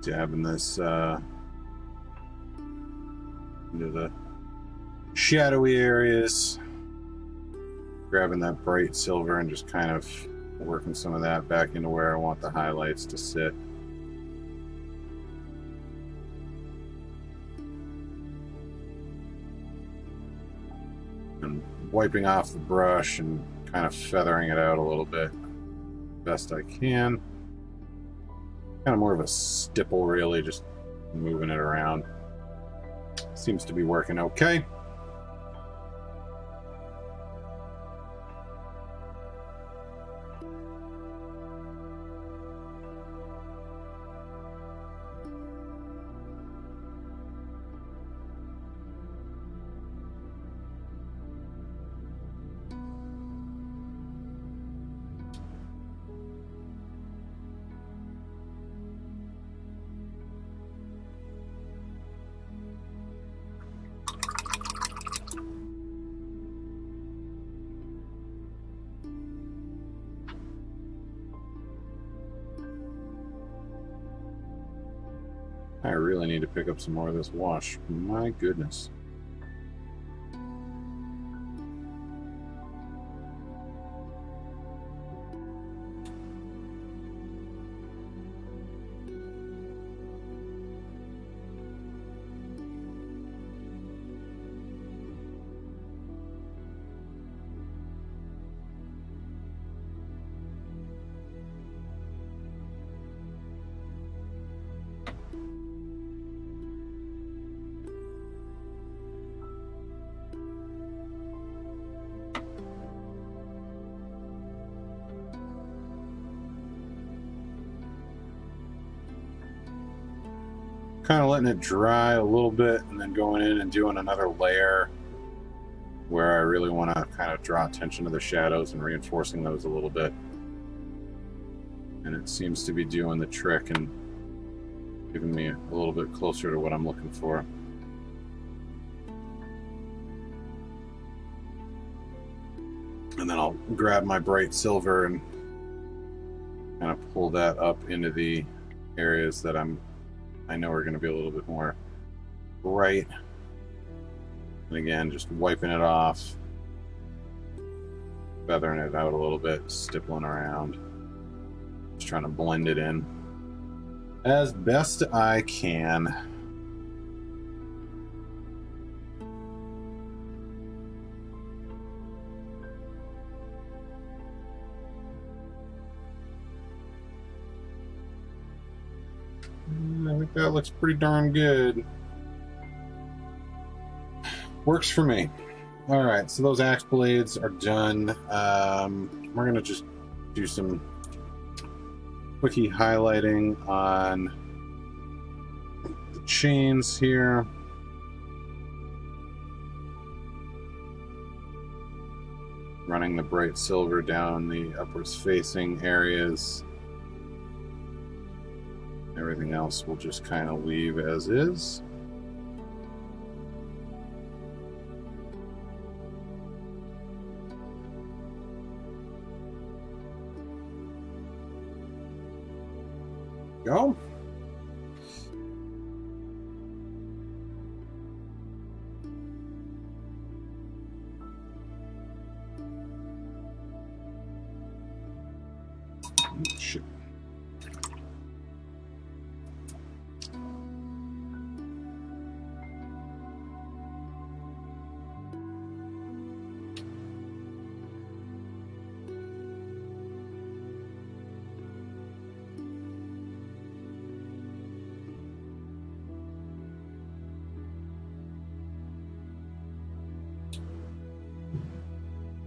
S1: Dabbing this into the shadowy areas, grabbing that bright silver and just kind of working some of that back into where I want the highlights to sit. And wiping off the brush and kind of feathering it out a little bit best I can. Kind of more of a stipple, really, just moving it around. Seems to be working okay. I really need to pick up some more of this wash. My goodness. Kind of letting it dry a little bit and then going in and doing another layer where I really want to kind of draw attention to the shadows and reinforcing those a little bit. And it seems to be doing the trick and giving me a little bit closer to what I'm looking for. And then I'll grab my bright silver and kind of pull that up into the areas that I know are going to be a little bit more bright. And again, just wiping it off, feathering it out a little bit, stippling around, just trying to blend it in as best I can. I think that looks pretty darn good. Works for me. All right, so those axe blades are done. We're gonna just do some quickie highlighting on the chains here. Running the bright silver down the upwards facing areas. Everything else we'll just kind of leave as is. Go. Shit.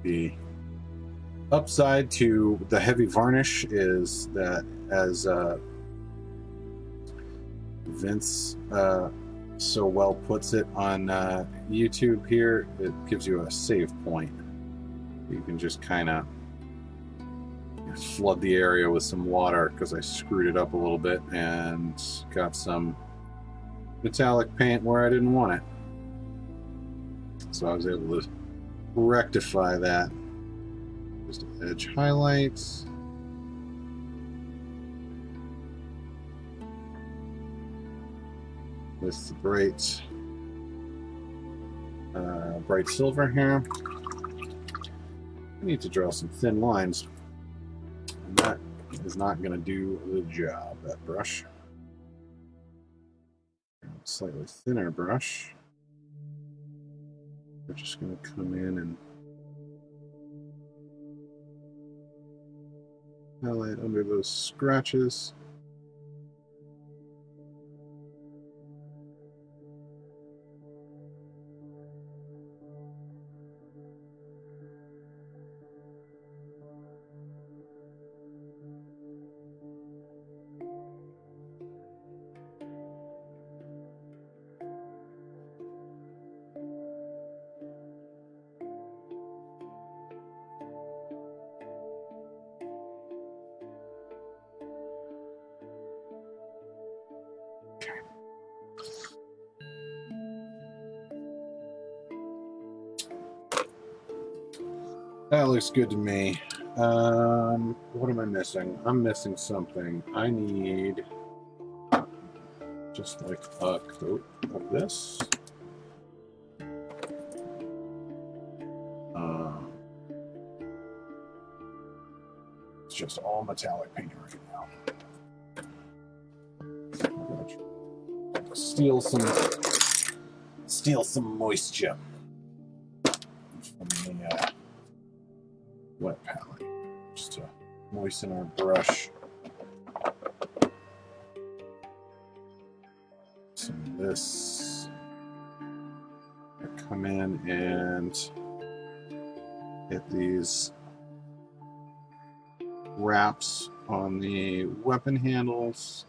S1: The upside to the heavy varnish is that, as Vince so well puts it on YouTube here, it gives you a save point. You can just kind of flood the area with some water, because I screwed it up a little bit and got some metallic paint where I didn't want it. So I was able to rectify that. Just edge highlights. With the bright silver here. I need to draw some thin lines. And that is not going to do the job, that brush. Slightly thinner brush. We're just going to come in and highlight under those scratches. That looks good to me. What am I missing? I'm missing something. I need just like a coat of this. It's just all metallic paint right now. Steal some moisture from the wet palette, just to moisten our brush. Some of this. I come in and get these wraps on the weapon handles.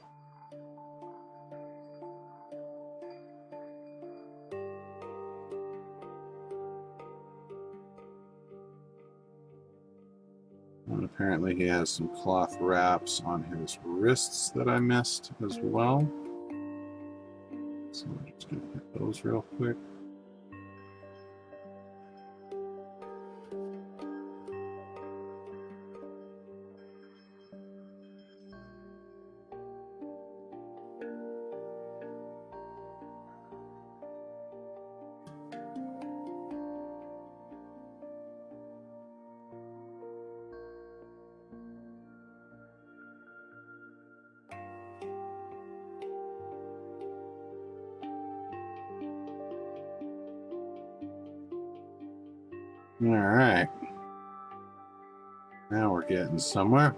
S1: And apparently he has some cloth wraps on his wrists that I missed as well. So I'm just going to hit those real quick. All right. Now we're getting somewhere.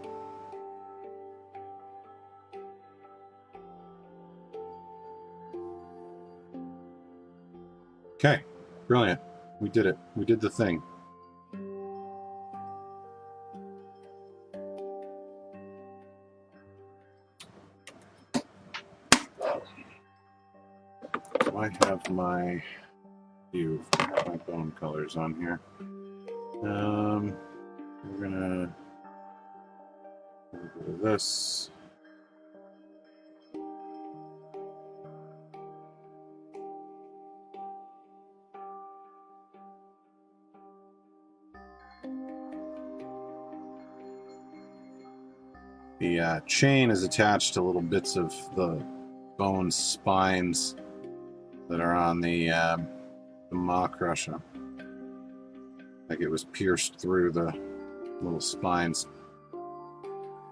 S1: Okay, brilliant. We did it. We did the thing. So I have my bone colors on here. We're gonna do this. The chain is attached to little bits of the bone spines that are on the maw crusher. Like it was pierced through the little spines.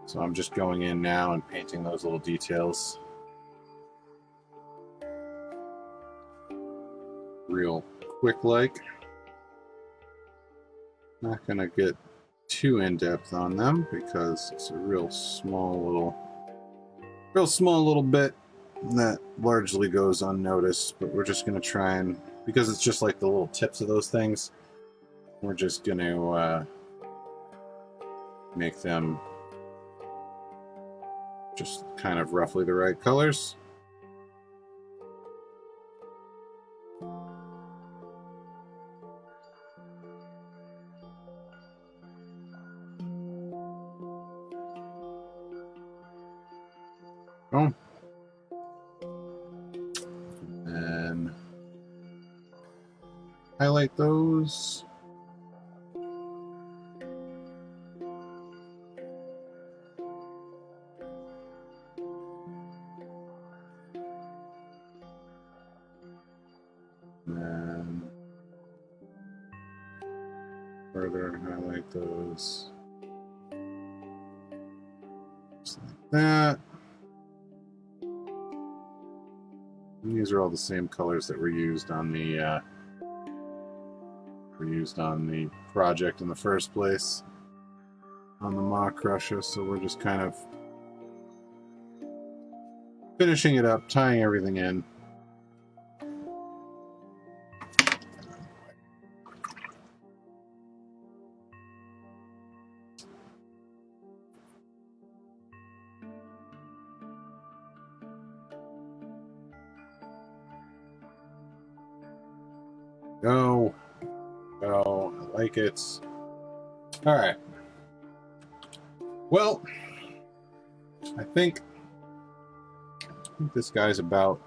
S1: So I'm just going in now and painting those little details. Real quick like. Not gonna get too in-depth on them because it's a real small little bit that largely goes unnoticed, but we're just gonna try and, because it's just like the little tips of those things, We're just going to make them just kind of roughly the right colors. Oh. And highlight those. And then further highlight those. Just like that. And these are all the same colors that were used on the project in the first place on the Maw Crusher. So we're just kind of finishing it up, tying everything in. Go. Go. I like it. All right. Well, I think this guy's about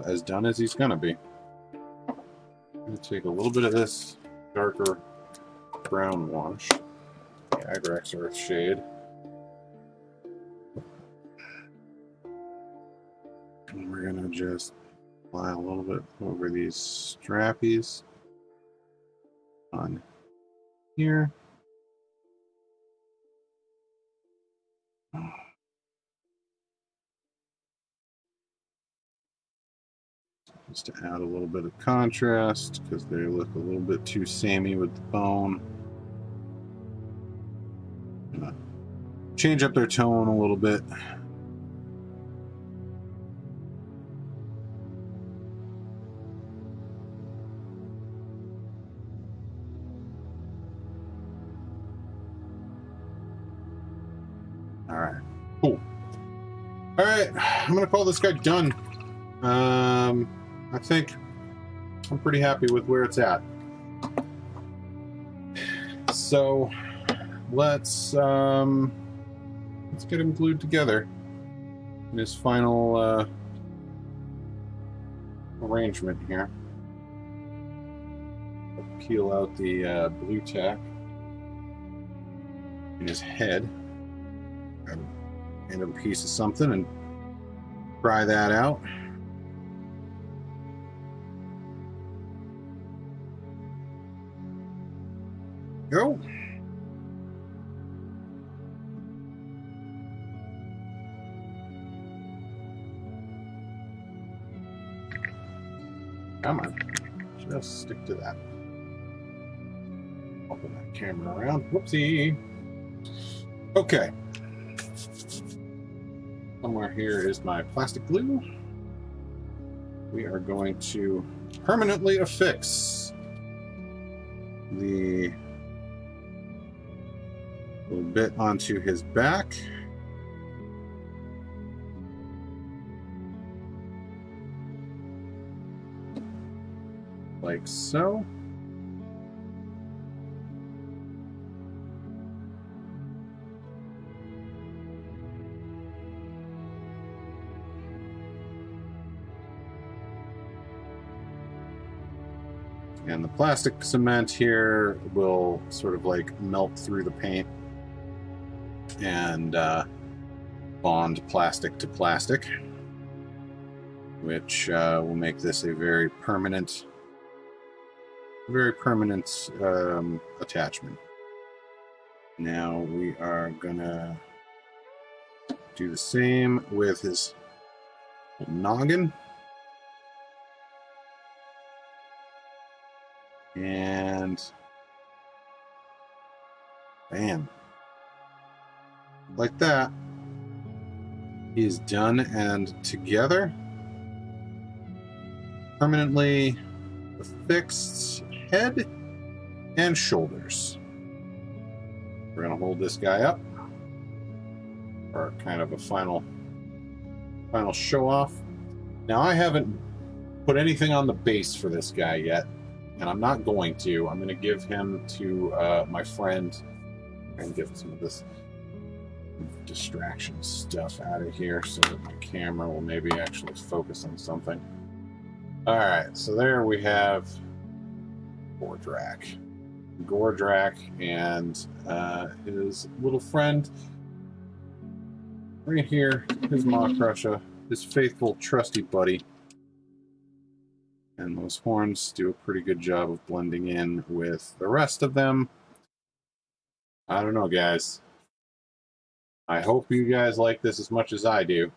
S1: as done as he's gonna be. I'm gonna take a little bit of this darker brown wash, the Agrax Earth shade, and we're gonna just apply a little bit over these strappies on here. Just to add a little bit of contrast because they look a little bit too samey with the bone. Gonna change up their tone a little bit. All right, cool. All right, I'm gonna call this guy done. I think I'm pretty happy with where it's at. So let's get him glued together in his final arrangement here. Peel out the blue tack in his head. End of a piece of something and try that out. Go. Come on. Just stick to that. Open that camera around. Whoopsie. Okay. Somewhere here is my plastic glue. We are going to permanently affix the little bit onto his back. Like so. And the plastic cement here will sort of like melt through the paint and bond plastic to plastic, which will make this a very permanent attachment. Now we are gonna do the same with his noggin. And bam, like that. He's done and together. Permanently affixed head and shoulders. We're going to hold this guy up for kind of a final show off. Now, I haven't put anything on the base for this guy yet, and I'm not going to. I'm going to give him to my friend and get some of this distraction stuff out of here so that my camera will maybe actually focus on something. All right, so there we have Gordrak and his little friend right here, his Maw Crusher, his faithful, trusty buddy. And those horns do a pretty good job of blending in with the rest of them. I don't know, guys. I hope you guys like this as much as I do.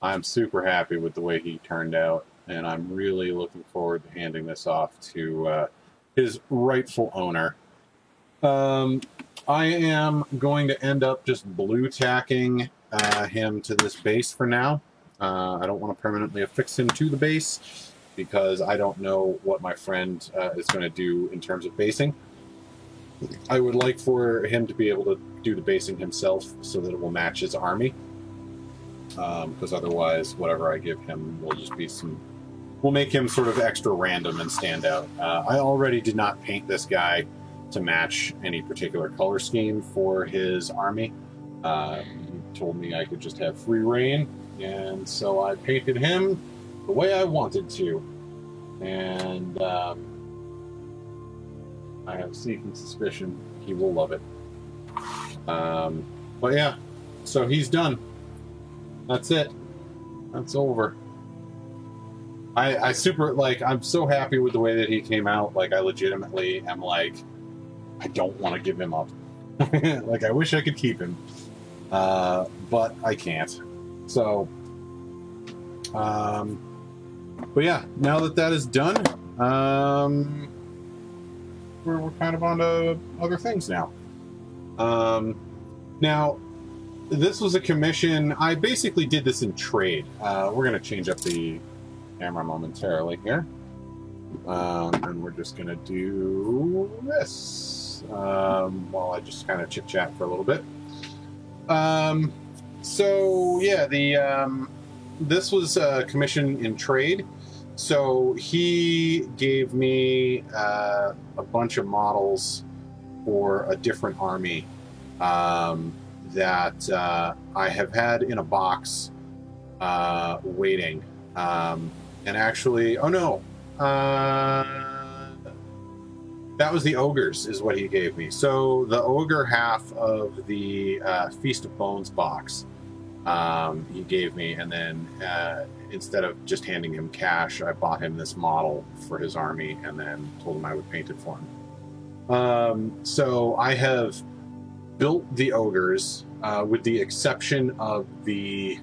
S1: I'm super happy with the way he turned out, and I'm really looking forward to handing this off to his rightful owner. I am going to end up just blue tacking him to this base for now. I don't want to permanently affix him to the base because I don't know what my friend is going to do in terms of basing. I would like for him to be able to do the basing himself so that it will match his army. Because otherwise, whatever I give him will just be will make him sort of extra random and stand out. I already did not paint this guy to match any particular color scheme for his army. He told me I could just have free reign, and so I painted him the way I wanted to. And I have a sneaking suspicion he will love it. But yeah, so he's done. That's it. That's over. I'm so happy with the way that he came out. Like, I legitimately am like, I don't want to give him up. Like, I wish I could keep him. But I can't. So, but yeah, now that is done, we're kind of on to other things now. Now, this was a commission. I basically did this in trade. We're going to change up the camera momentarily here. And we're just going to do this while I just kind of chit-chat for a little bit. So, yeah, this was a commission in trade. So he gave me a bunch of models for a different army that I have had in a box waiting. And actually, oh no, that was the Ogres is what he gave me. So the Ogre half of the Feast of Bones box he gave me, and then instead of just handing him cash, I bought him this model for his army and then told him I would paint it for him. So I have built the Ogres with the exception of the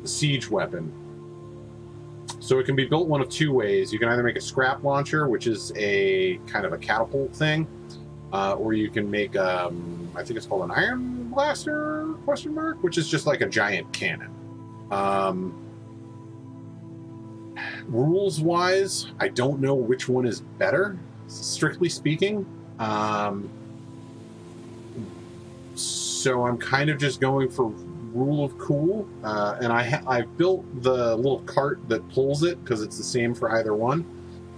S1: siege weapon. So it can be built one of two ways. You can either make a scrap launcher, which is a kind of a catapult thing, or you can make, I think it's called an iron blaster, ? Which is just like a giant cannon. Rules-wise, I don't know which one is better, strictly speaking. So I'm kind of just going for rule of cool, and I built the little cart that pulls it because it's the same for either one,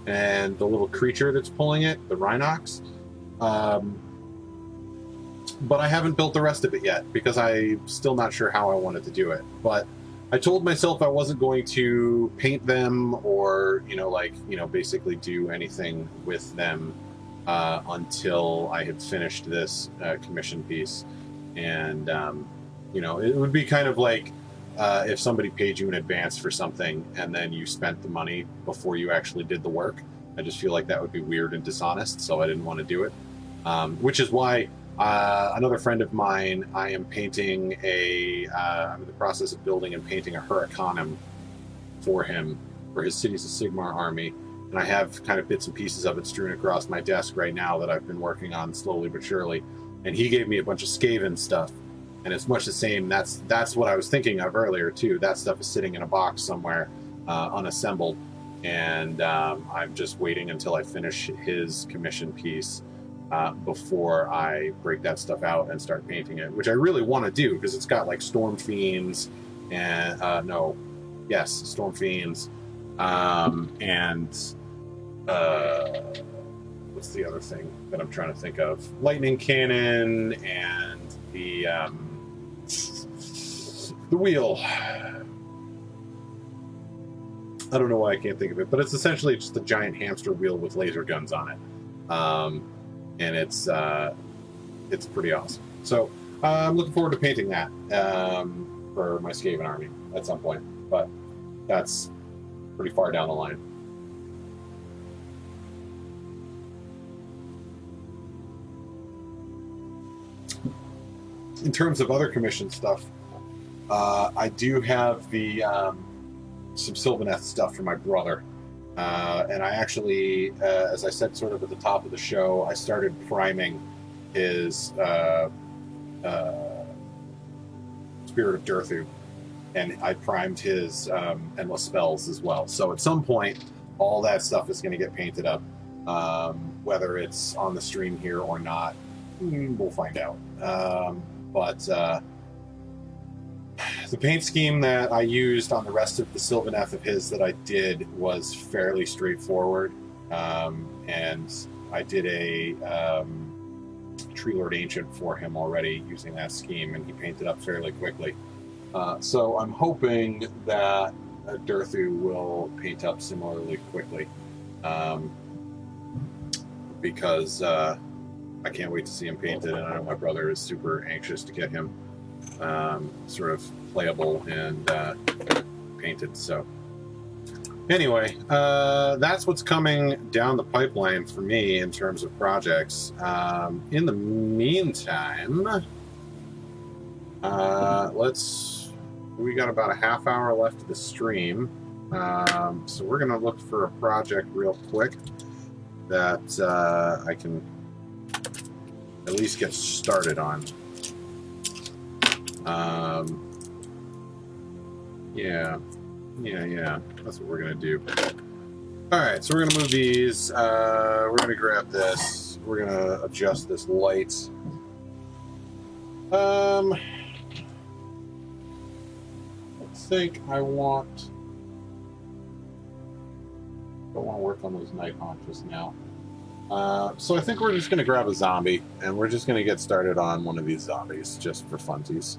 S1: and the little creature that's pulling it, the Rhinox. But I haven't built the rest of it yet because I'm still not sure how I wanted to do it. But I told myself I wasn't going to paint them or, basically do anything with them until I had finished this commission piece. And, it would be kind of like if somebody paid you in advance for something and then you spent the money before you actually did the work. I just feel like that would be weird and dishonest, so I didn't want to do it. Which is why another friend of mine, I am painting I'm in the process of building and painting a Hurricanum for him, for his Cities of Sigmar army. And I have kind of bits and pieces of it strewn across my desk right now that I've been working on slowly but surely. And he gave me a bunch of Skaven stuff. And it's much the same. That's what I was thinking of earlier, too. That stuff is sitting in a box somewhere, unassembled. and I'm just waiting until I finish his commission piece before I break that stuff out and start painting it, which I really want to do because it's got like Storm Fiends and Storm Fiends, and what's the other thing that I'm trying to think of? Lightning Cannon and the wheel. I don't know why I can't think of it, but it's essentially just a giant hamster wheel with laser guns on it, and it's pretty awesome. So I'm looking forward to painting that for my Skaven army at some point, but that's pretty far down the line. In terms of other commission stuff, I do have the some Sylvaneth stuff for my brother, and I actually, as I said sort of at the top of the show, I started priming his Spirit of Durthu, and I primed his Endless Spells as well. So at some point, all that stuff is going to get painted up, whether it's on the stream here or not, we'll find out. But the paint scheme that I used on the rest of the Sylvaneth of his that I did was fairly straightforward, and I did a Tree Lord Ancient for him already using that scheme, and he painted up fairly quickly. So I'm hoping that Durthu will paint up similarly quickly, because I can't wait to see him painted, and I know my brother is super anxious to get him sort of playable and painted. So anyway, that's what's coming down the pipeline for me in terms of projects. In the meantime, we got about a half hour left of the stream, so we're gonna look for a project real quick that I can at least get started on. Yeah, that's what we're gonna do. Alright, so we're gonna move these, we're gonna grab this, we're gonna adjust this light. I think I don't want to work on those night haunches now. So I think we're just going to grab a zombie, and we're just going to get started on one of these zombies, just for funsies.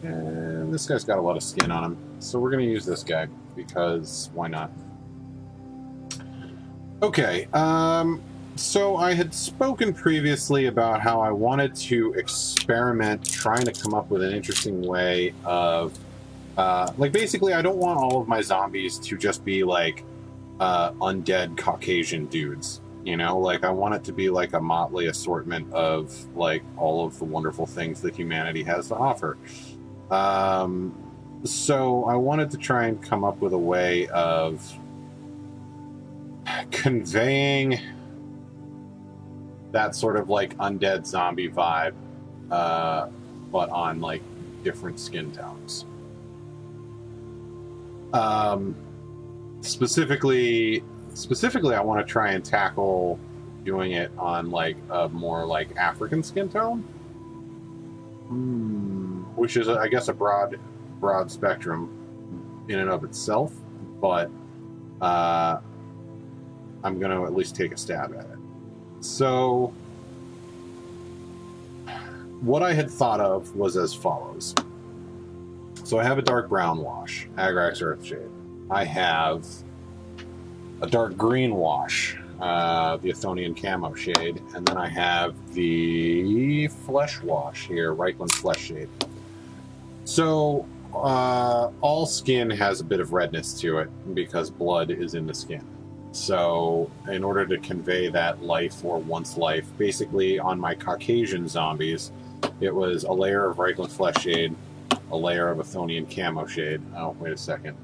S1: And this guy's got a lot of skin on him, so we're going to use this guy, because why not? Okay, so I had spoken previously about how I wanted to experiment trying to come up with an interesting way of... like, basically, I don't want all of my zombies to just be, like, undead Caucasian dudes, you know? Like, I want it to be like a motley assortment of like all of the wonderful things that humanity has to offer. So I wanted to try and come up with a way of conveying that sort of like undead zombie vibe, but on like different skin tones. Specifically, I want to try and tackle doing it on like a more like African skin tone, which is, I guess, a broad spectrum in and of itself. But I'm going to at least take a stab at it. So, what I had thought of was as follows. So I have a dark brown wash, Agrax Earthshade. I have a dark green wash, the Athonian Camo Shade, and then I have the Flesh Wash here, Reichland Flesh Shade. So all skin has a bit of redness to it because blood is in the skin. So in order to convey that life or once life, basically on my Caucasian zombies, it was a layer of Reichland Flesh Shade, a layer of Athonian Camo Shade. Oh, wait a second.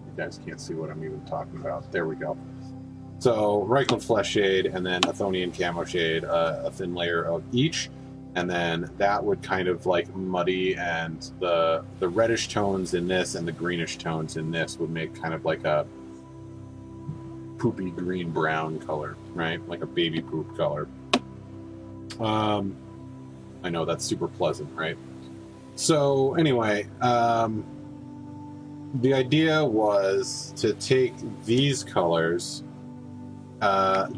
S1: You guys can't see what I'm even talking about. There we go. So Reichland Flesh Shade and then Athonian Camo Shade, a thin layer of each. and then that would kind of like muddy, and the reddish tones in this and the greenish tones in this would make kind of like a poopy green brown color, right? Like a baby poop color. I know that's super pleasant, right? So anyway, the idea was to take these colors,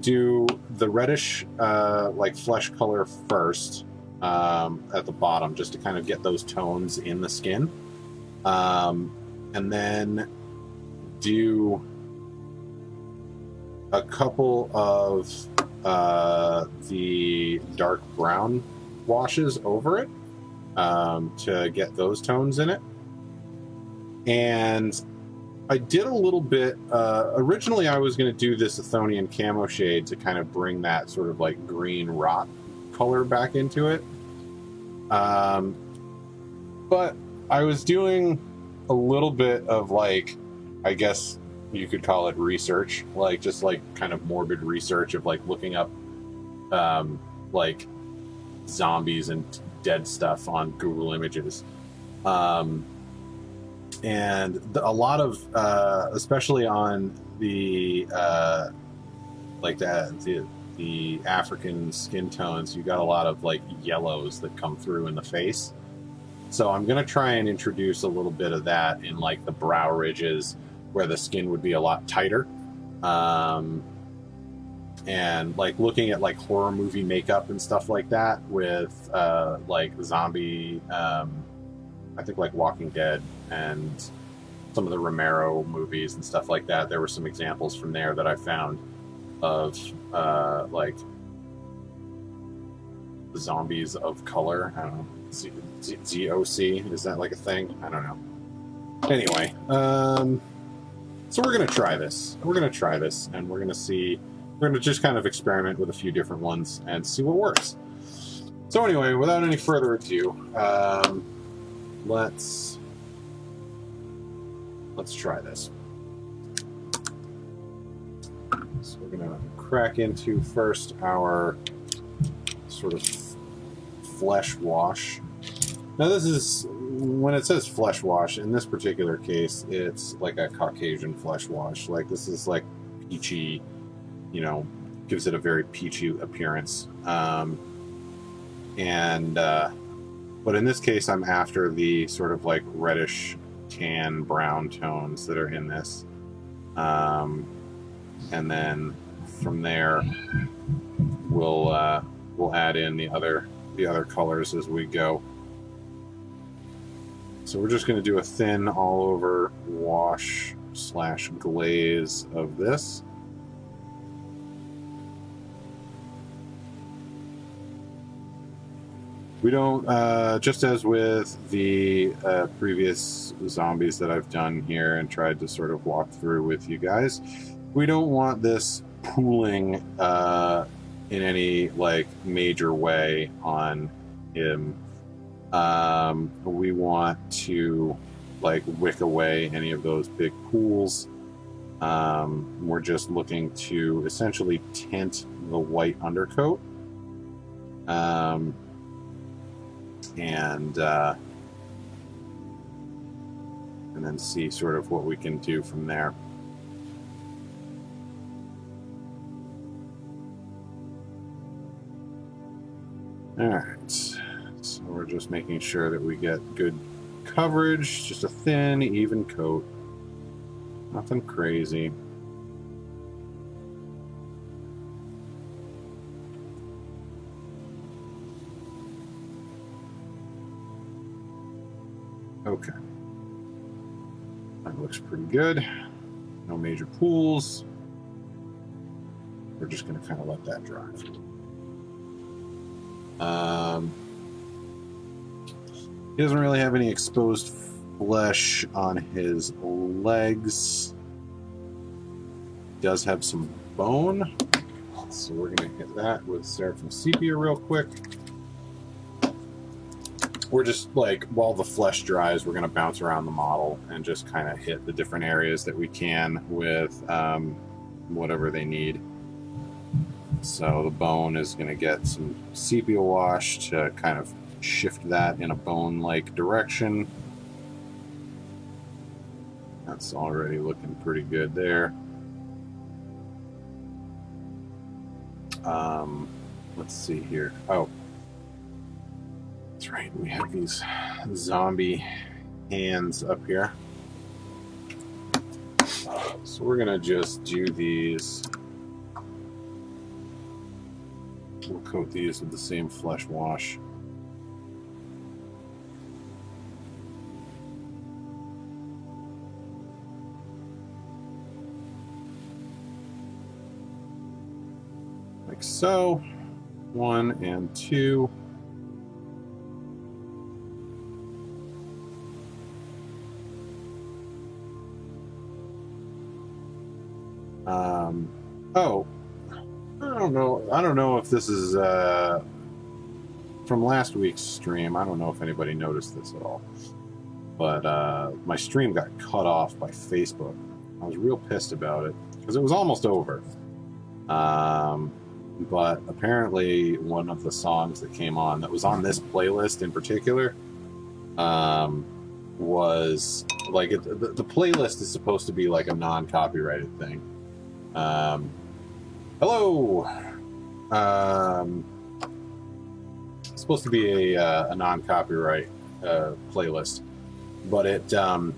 S1: do the reddish like flesh color first at the bottom, just to kind of get those tones in the skin, and then do a couple of the dark brown washes over it to get those tones in it. And I did a little bit, originally I was going to do this Athonian camo shade to kind of bring that sort of like green rot color back into it. But I was doing a little bit of like, I guess you could call it research, like just like kind of morbid research of like looking up like zombies and dead stuff on Google Images. And a lot of, especially on the like the African skin tones, you got a lot of like yellows that come through in the face. So I'm going to try and introduce a little bit of that in like the brow ridges where the skin would be a lot tighter. And like looking at like horror movie makeup and stuff like that with like zombie, I think like Walking Dead and some of the Romero movies and stuff like that. There were some examples from there that I found of like zombies of color. I don't know. ZOC, is that like a thing? I don't know. Anyway, so we're gonna try this. We're gonna try this, and we're gonna see. We're gonna just kind of experiment with a few different ones and see what works. So anyway, without any further ado, let's try this. So we're gonna crack into first our sort of flesh wash. Now this is, when it says flesh wash, in this particular case, it's like a Caucasian flesh wash. Like this is like peachy, you know, gives it a very peachy appearance. But in this case, I'm after the sort of like reddish tan brown tones that are in this. And then from there, we'll add in the other colors as we go. So we're just going to do a thin all over wash / glaze of this. We don't, just as with the previous zombies that I've done here and tried to sort of walk through with you guys, we don't want this pooling in any like major way on him. We want to like wick away any of those big pools. We're just looking to essentially tint the white undercoat. And then see sort of what we can do from there. All right, so we're just making sure that we get good coverage, just a thin, even coat, nothing crazy. Okay, that looks pretty good. No major pools. We're just going to kind of let that dry. He doesn't really have any exposed flesh on his legs. He does have some bone, so we're going to hit that with Seraphim Sepia real quick. We're just like, while the flesh dries, we're going to bounce around the model and just kind of hit the different areas that we can with whatever they need. So the bone is going to get some sepia wash to kind of shift that in a bone-like direction. That's already looking pretty good there. Let's see here. Oh, that's right. We have these zombie hands up here. So we're going to just do these. We'll coat these with the same flesh wash. Like so. 1 and 2. Oh, I don't know if this is from last week's stream. I don't know if anybody noticed this at all, but my stream got cut off by Facebook. I was real pissed about it because it was almost over. But apparently one of the songs that came on that was on this playlist in particular was like the playlist is supposed to be like a non-copyrighted thing. Hello. It's supposed to be a non-copyright playlist, but it for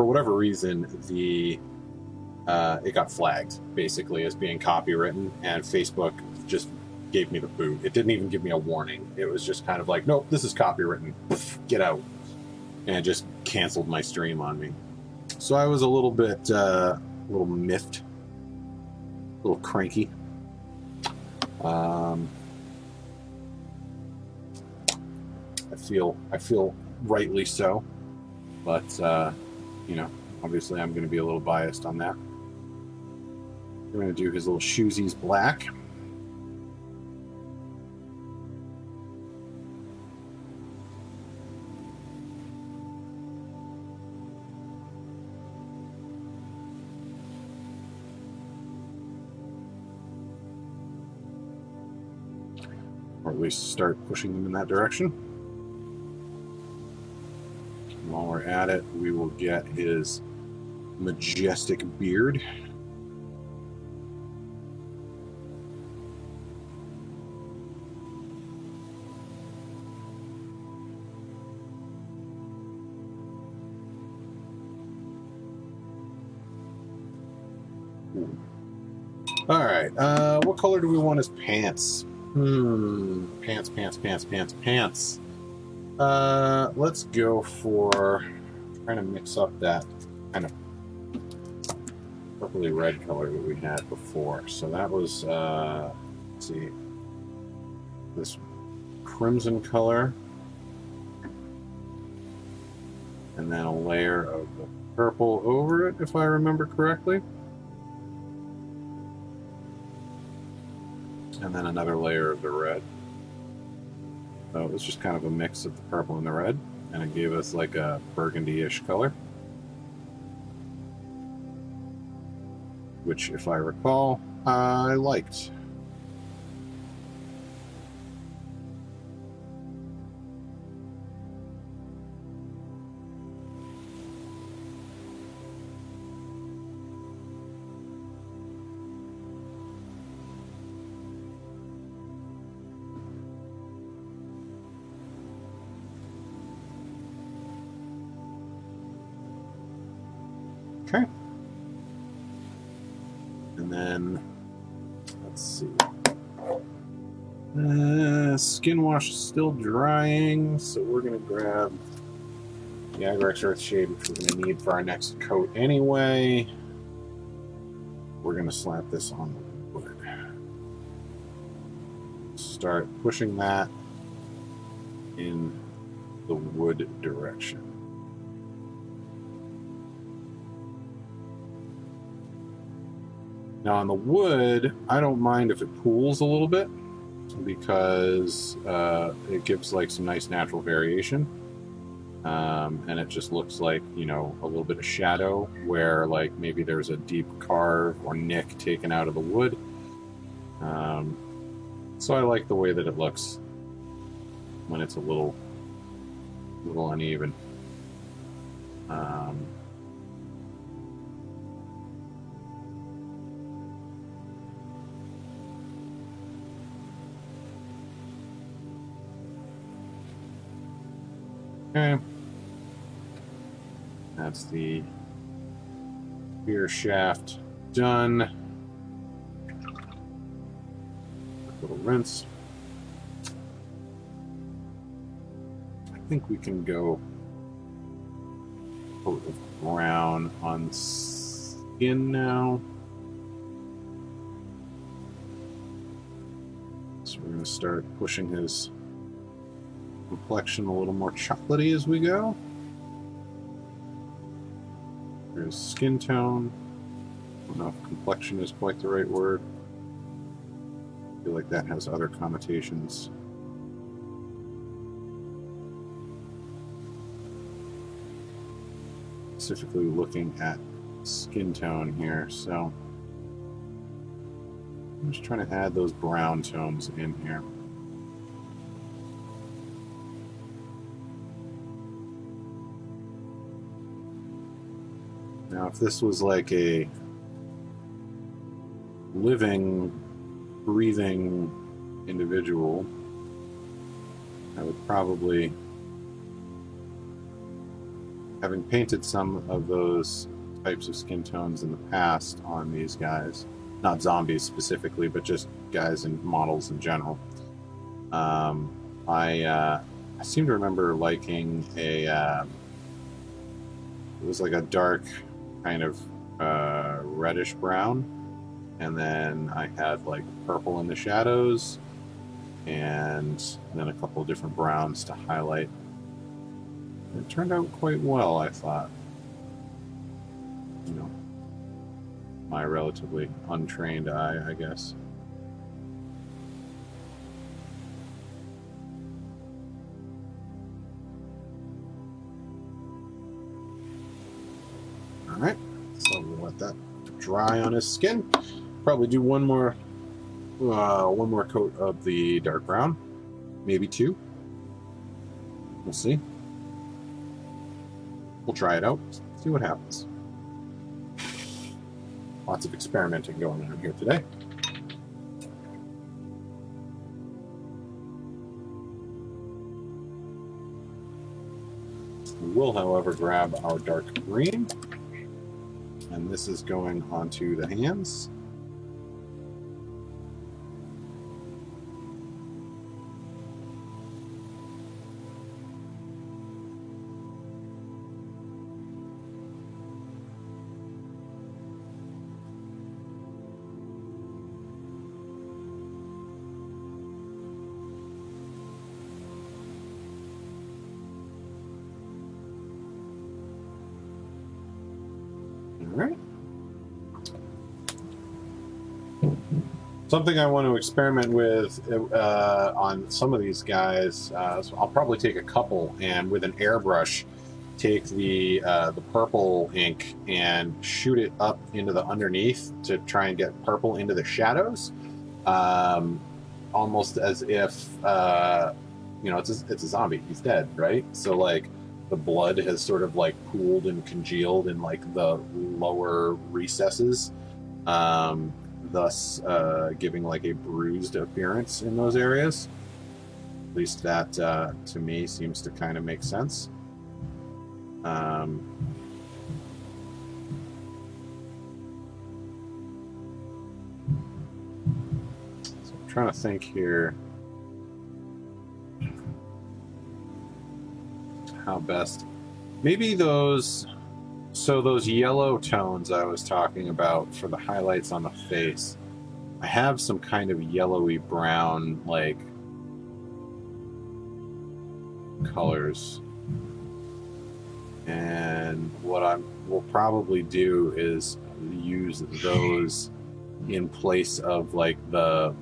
S1: whatever reason it got flagged basically as being copywritten, and Facebook just gave me the boot. It didn't even give me a warning. It was just kind of like, nope, this is copywritten. Get out. And it just canceled my stream on me. So I was a little bit, a little miffed, a little cranky. I feel rightly so, but you know, obviously I'm going to be a little biased on that. We're going to do his little shoesies black. Or at least start pushing them in that direction. And while we're at it, we will get his majestic beard. All right, what color do we want as pants? Pants. Let's go for trying to mix up that kind of purpley red color that we had before. So that was, let's see, this crimson color, and then a layer of the purple over it, if I remember correctly. And then another layer of the red. So it was just kind of a mix of the purple and the red, and it gave us like a burgundy-ish color, which, if I recall, I liked. Okay. And then, let's see. Skin wash is still drying, so we're going to grab the Agrex Earthshade, which we're going to need for our next coat anyway. We're going to slap this on the wood. Start pushing that in the wood direction. Now on the wood, I don't mind if it pools a little bit, because it gives like some nice natural variation, and it just looks like, you know, a little bit of shadow where like maybe there's a deep carve or nick taken out of the wood. So I like the way that it looks when it's a little uneven. Okay. That's the spear shaft done. Little rinse. I think we can go coat of brown on skin now. So we're going to start pushing his complexion a little more chocolatey as we go. There's skin tone. I don't know if complexion is quite the right word. I feel like that has other connotations. Specifically looking at skin tone here, so I'm just trying to add those brown tones in here. Now, if this was like a living, breathing individual, I would probably, having painted some of those types of skin tones in the past on these guys, not zombies specifically, but just guys and models in general, I seem to remember liking a, it was like a dark kind of reddish brown, and then I had like purple in the shadows, and then a couple of different browns to highlight. It turned out quite well, I thought. You know, my relatively untrained eye, I guess. All right, so we'll let that dry on his skin. Probably do one more coat of the dark brown, maybe two. We'll see. We'll try it out, see what happens. Lots of experimenting going on here today. We will, however, grab our dark green, and this is going onto the hands. Right. Something I want to experiment with on some of these guys, so I'll probably take a couple and with an airbrush take the purple ink and shoot it up into the underneath to try and get purple into the shadows, almost as if you know, it's a zombie, he's dead, right? So like the blood has sort of like pooled and congealed in like the lower recesses, thus giving like a bruised appearance in those areas. At least that to me seems to kind of make sense. So I'm trying to think here how best. Maybe those yellow tones I was talking about for the highlights on the face, I have some kind of yellowy brown like colors, and what I will probably do is use those in place of like the,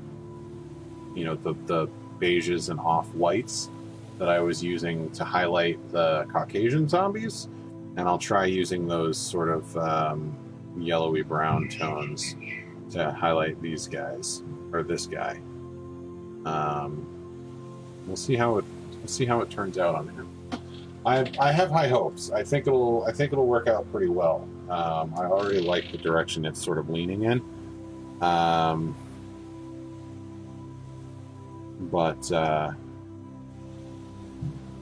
S1: you know, the beiges and off-whites that I was using to highlight the Caucasian zombies, and I'll try using those sort of yellowy brown tones to highlight these guys, or this guy. We'll see how it turns out on him. I have high hopes. I think it'll work out pretty well. I already like the direction it's sort of leaning in. But I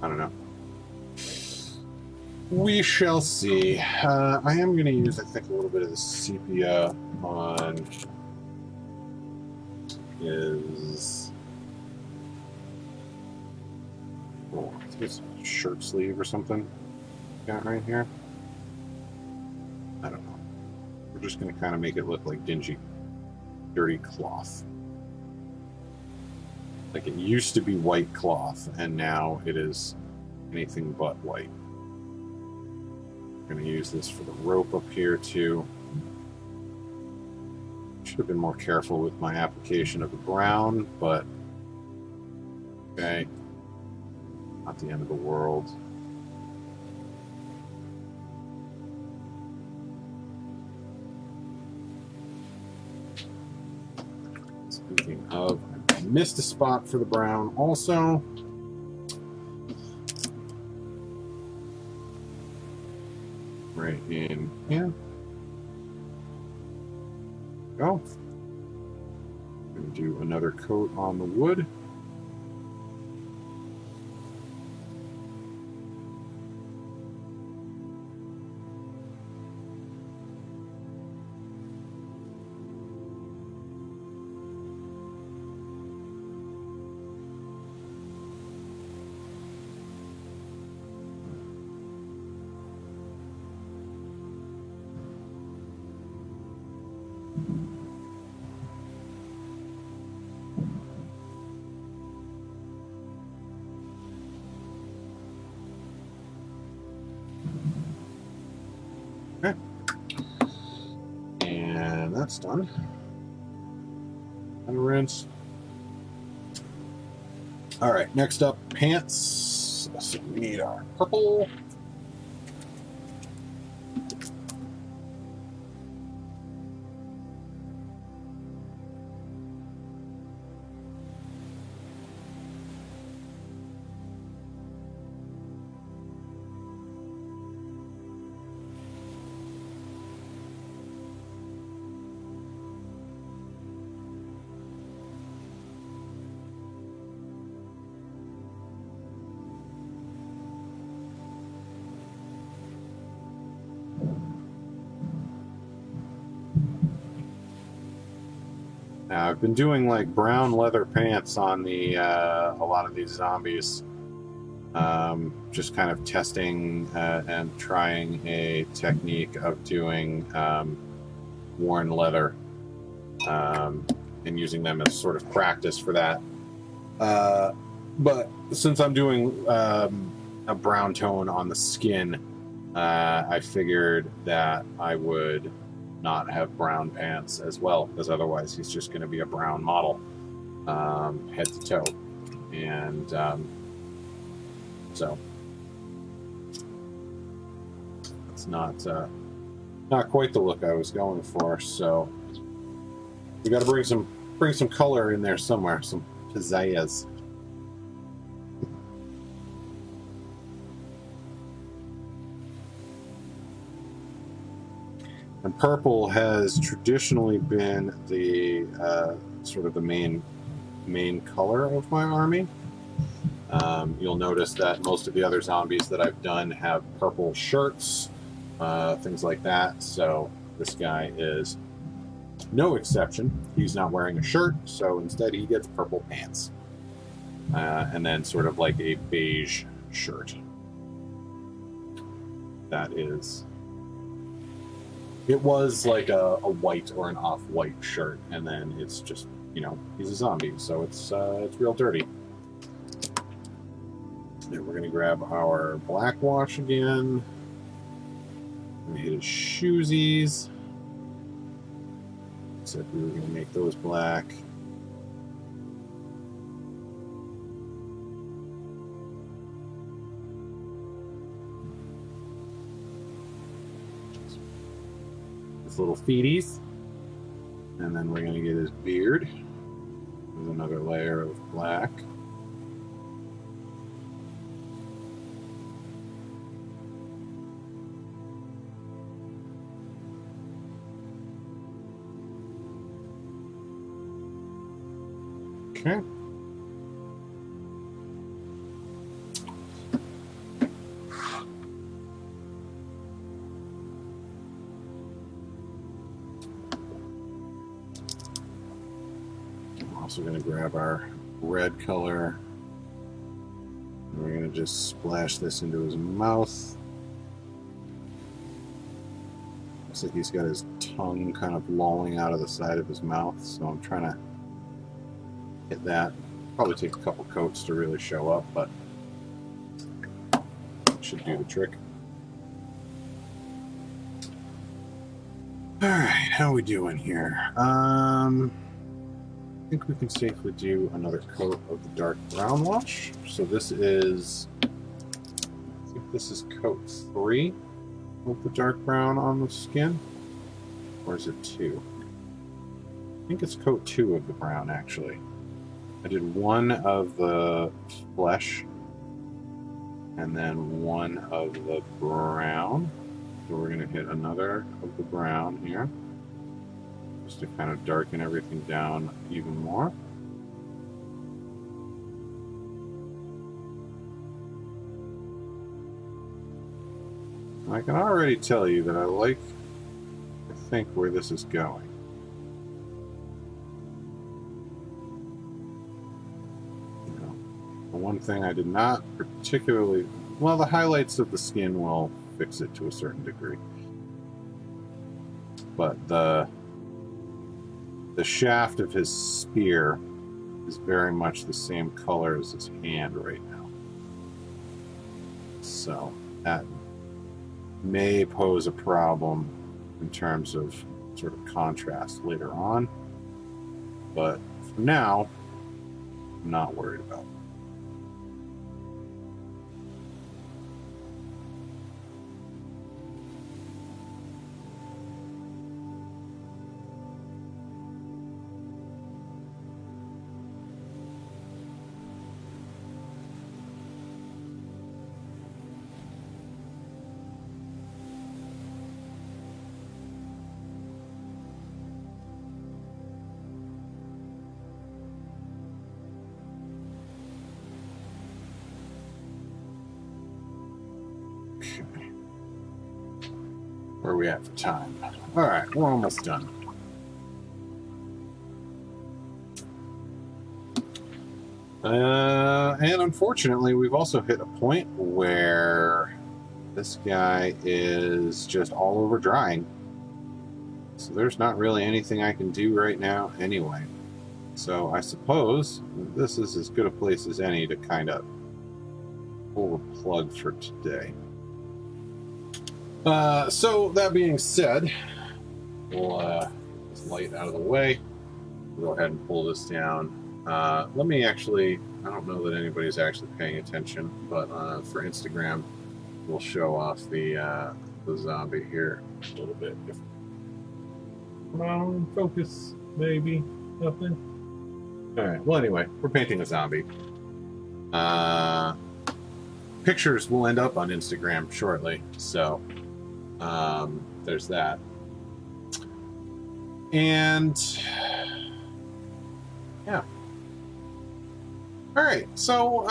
S1: don't know. We shall see. I am going to use, I think, a little bit of the sepia on his shirt sleeve or something. Got right here. I don't know. We're just going to kind of make it look like dingy, dirty cloth. Like it used to be white cloth, and now it is anything but white. I'm going to use this for the rope up here too. Should have been more careful with my application of the brown, but okay, not the end of the world. Speaking of, I missed a spot for the brown also. Right in here. Go. I'm going to do another coat on the wood. Okay. And that's done. And rinse. All right, next up, pants. So we need our purple. Now, I've been doing like brown leather pants on the a lot of these zombies. Just kind of testing and trying a technique of doing worn leather and using them as sort of practice for that. But since I'm doing a brown tone on the skin, I figured that I would not have brown pants as well, because otherwise he's just going to be a brown model head to toe. And so it's not quite the look I was going for. So we got to bring some color in there somewhere, some pizzazz. And purple has traditionally been the sort of the main color of my army. You'll notice that most of the other zombies that I've done have purple shirts, things like that. So this guy is no exception. He's not wearing a shirt, so instead he gets purple pants. And then sort of like a beige shirt. That is... It was like a white or an off-white shirt, and then it's just, you know, he's a zombie, so it's real dirty. Then we're going to grab our black wash again. We're going to hit his shoesies. Said we were going to make those black. Little feeties, and then we're going to get his beard. There's another layer of black. Okay. I'm also going to grab our red color. And we're going to just splash this into his mouth. Looks like he's got his tongue kind of lolling out of the side of his mouth, so I'm trying to hit that. Probably take a couple coats to really show up, but should do the trick. Alright, how are we doing here? I think we can safely do another coat of the dark brown wash. So this is, I think this is coat 3 of the dark brown on the skin. Or is it 2? I think it's coat 2 of the brown, actually. I did 1 of the flesh and then 1 of the brown. So we're going to hit another of the brown here, just to kind of darken everything down even more. I can already tell you that I think where this is going. The one thing I did not particularly... Well, the highlights of the skin will fix it to a certain degree. But the shaft of his spear is very much the same color as his hand right now. So that may pose a problem in terms of sort of contrast later on. But for now, I'm not worried about it. Where are we at for time? Alright, we're almost done. And unfortunately, we've also hit a point where this guy is just all over drying. So there's not really anything I can do right now anyway. So I suppose this is as good a place as any to kind of pull the plug for today. So that being said, we'll get this light out of the way. We'll go ahead and pull this down. Let me actually, I don't know that anybody's actually paying attention, but for Instagram, we'll show off the zombie here a little bit. Come on, focus, baby. Nothing. All right. Well, anyway, we're painting a zombie. Pictures will end up on Instagram shortly, so there's that. And yeah. All right. So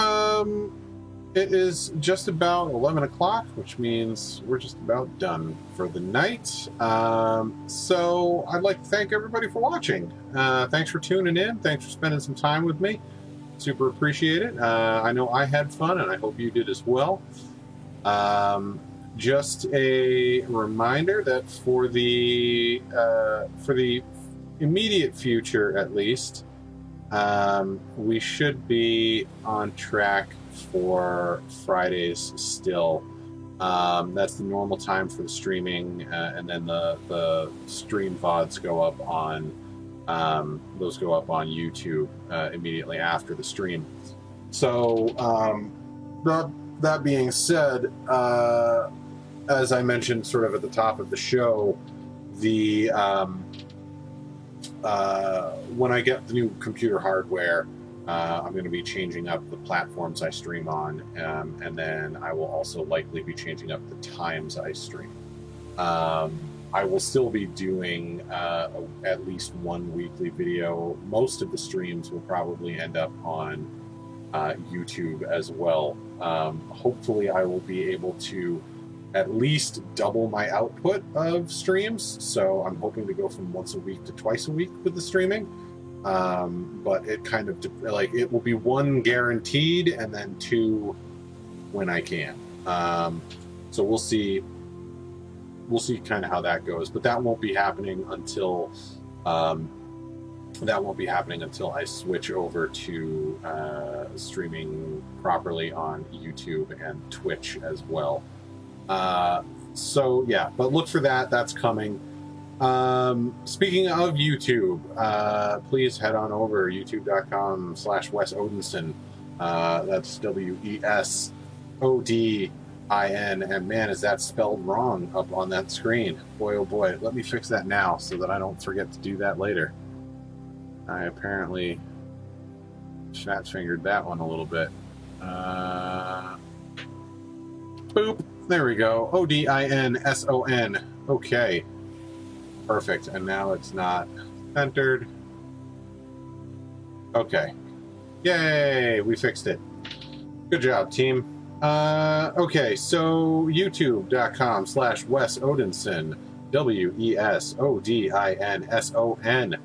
S1: it is just about 11 o'clock, which means we're just about done for the night. So I'd like to thank everybody for watching. Thanks for tuning in. Thanks for spending some time with me. Super appreciate it. I know I had fun, and I hope you did as well. Just a reminder that for the immediate future, at least, we should be on track for Fridays still. That's the normal time for the streaming, and then the stream VODs go up on those go up on YouTube immediately after the stream. So that being said, as I mentioned sort of at the top of the show, the when I get the new computer hardware, I'm going to be changing up the platforms I stream on, and then I will also likely be changing up the times I stream. I will still be doing at least one weekly video. Most of the streams will probably end up on YouTube as well. Hopefully I will be able to at least double my output of streams, so I'm hoping to go from once a week to twice a week with the streaming. But it kind of, like, it will be one guaranteed and then two when I can. So we'll see kind of how that goes, but that won't be happening until I switch over to streaming properly on YouTube and Twitch as well. So yeah, but look for that. That's coming. Speaking of YouTube, please head on over youtube.com/Wes Odinson. That's WESODIN, and man, is that spelled wrong up on that screen. Boy, oh boy, let me fix that now so that I don't forget to do that later. I apparently fat-fingered that one a little bit. Boop. There we go. ODINSON. Okay. Perfect. And now it's not centered. Okay. Yay! We fixed it. Good job, team. Okay, so youtube.com/Wes Odinson. WESODINSON.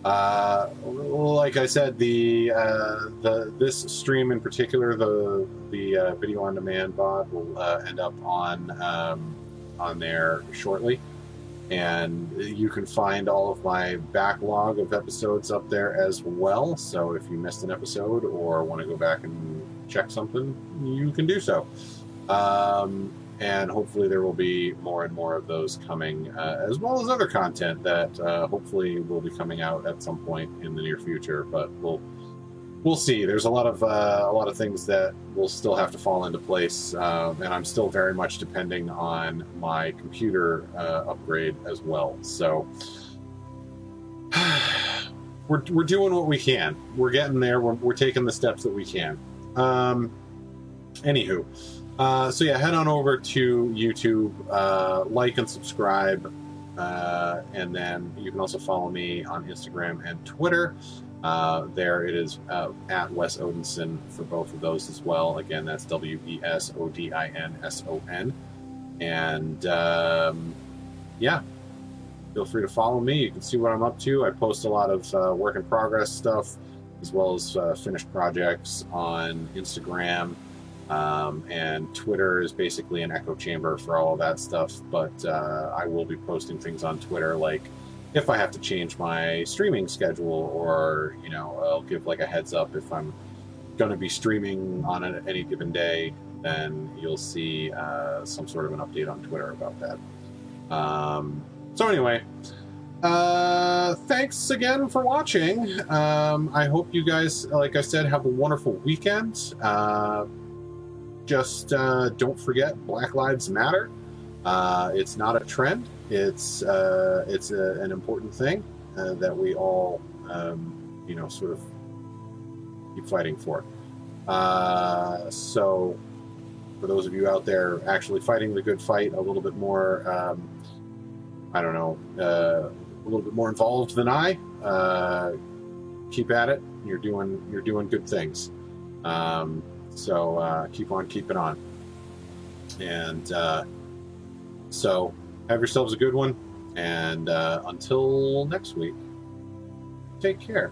S1: Like I said, this stream in particular, the video on demand VOD will end up on there shortly, and you can find all of my backlog of episodes up there as well. So if you missed an episode or want to go back and check something, you can do so. And hopefully there will be more and more of those coming, as well as other content that hopefully will be coming out at some point in the near future. But we'll see. There's a lot of things that will still have to fall into place, and I'm still very much depending on my computer upgrade as well. So we're doing what we can. We're getting there. We're taking the steps that we can. Anywho. So yeah, head on over to YouTube, like and subscribe, and then you can also follow me on Instagram and Twitter. There it is, at Wes Odinson for both of those as well. Again, that's WESODINSON. And yeah, feel free to follow me. You can see what I'm up to. I post a lot of work in progress stuff, as well as finished projects on Instagram. And Twitter is basically an echo chamber for all of that stuff, but I will be posting things on Twitter, like if I have to change my streaming schedule, or I'll give like a heads up if I'm going to be streaming on any given day, then you'll see some sort of an update on Twitter about that. So anyway, thanks again for watching. I hope you guys, like I said, have a wonderful weekend. Just don't forget, Black Lives Matter. It's not a trend. It's an important thing that we all, sort of keep fighting for. So, for those of you out there actually fighting the good fight, a little bit more, a little bit more involved than I, keep at it. You're doing good things. So keep on keeping on. And so have yourselves a good one. And until next week, take care.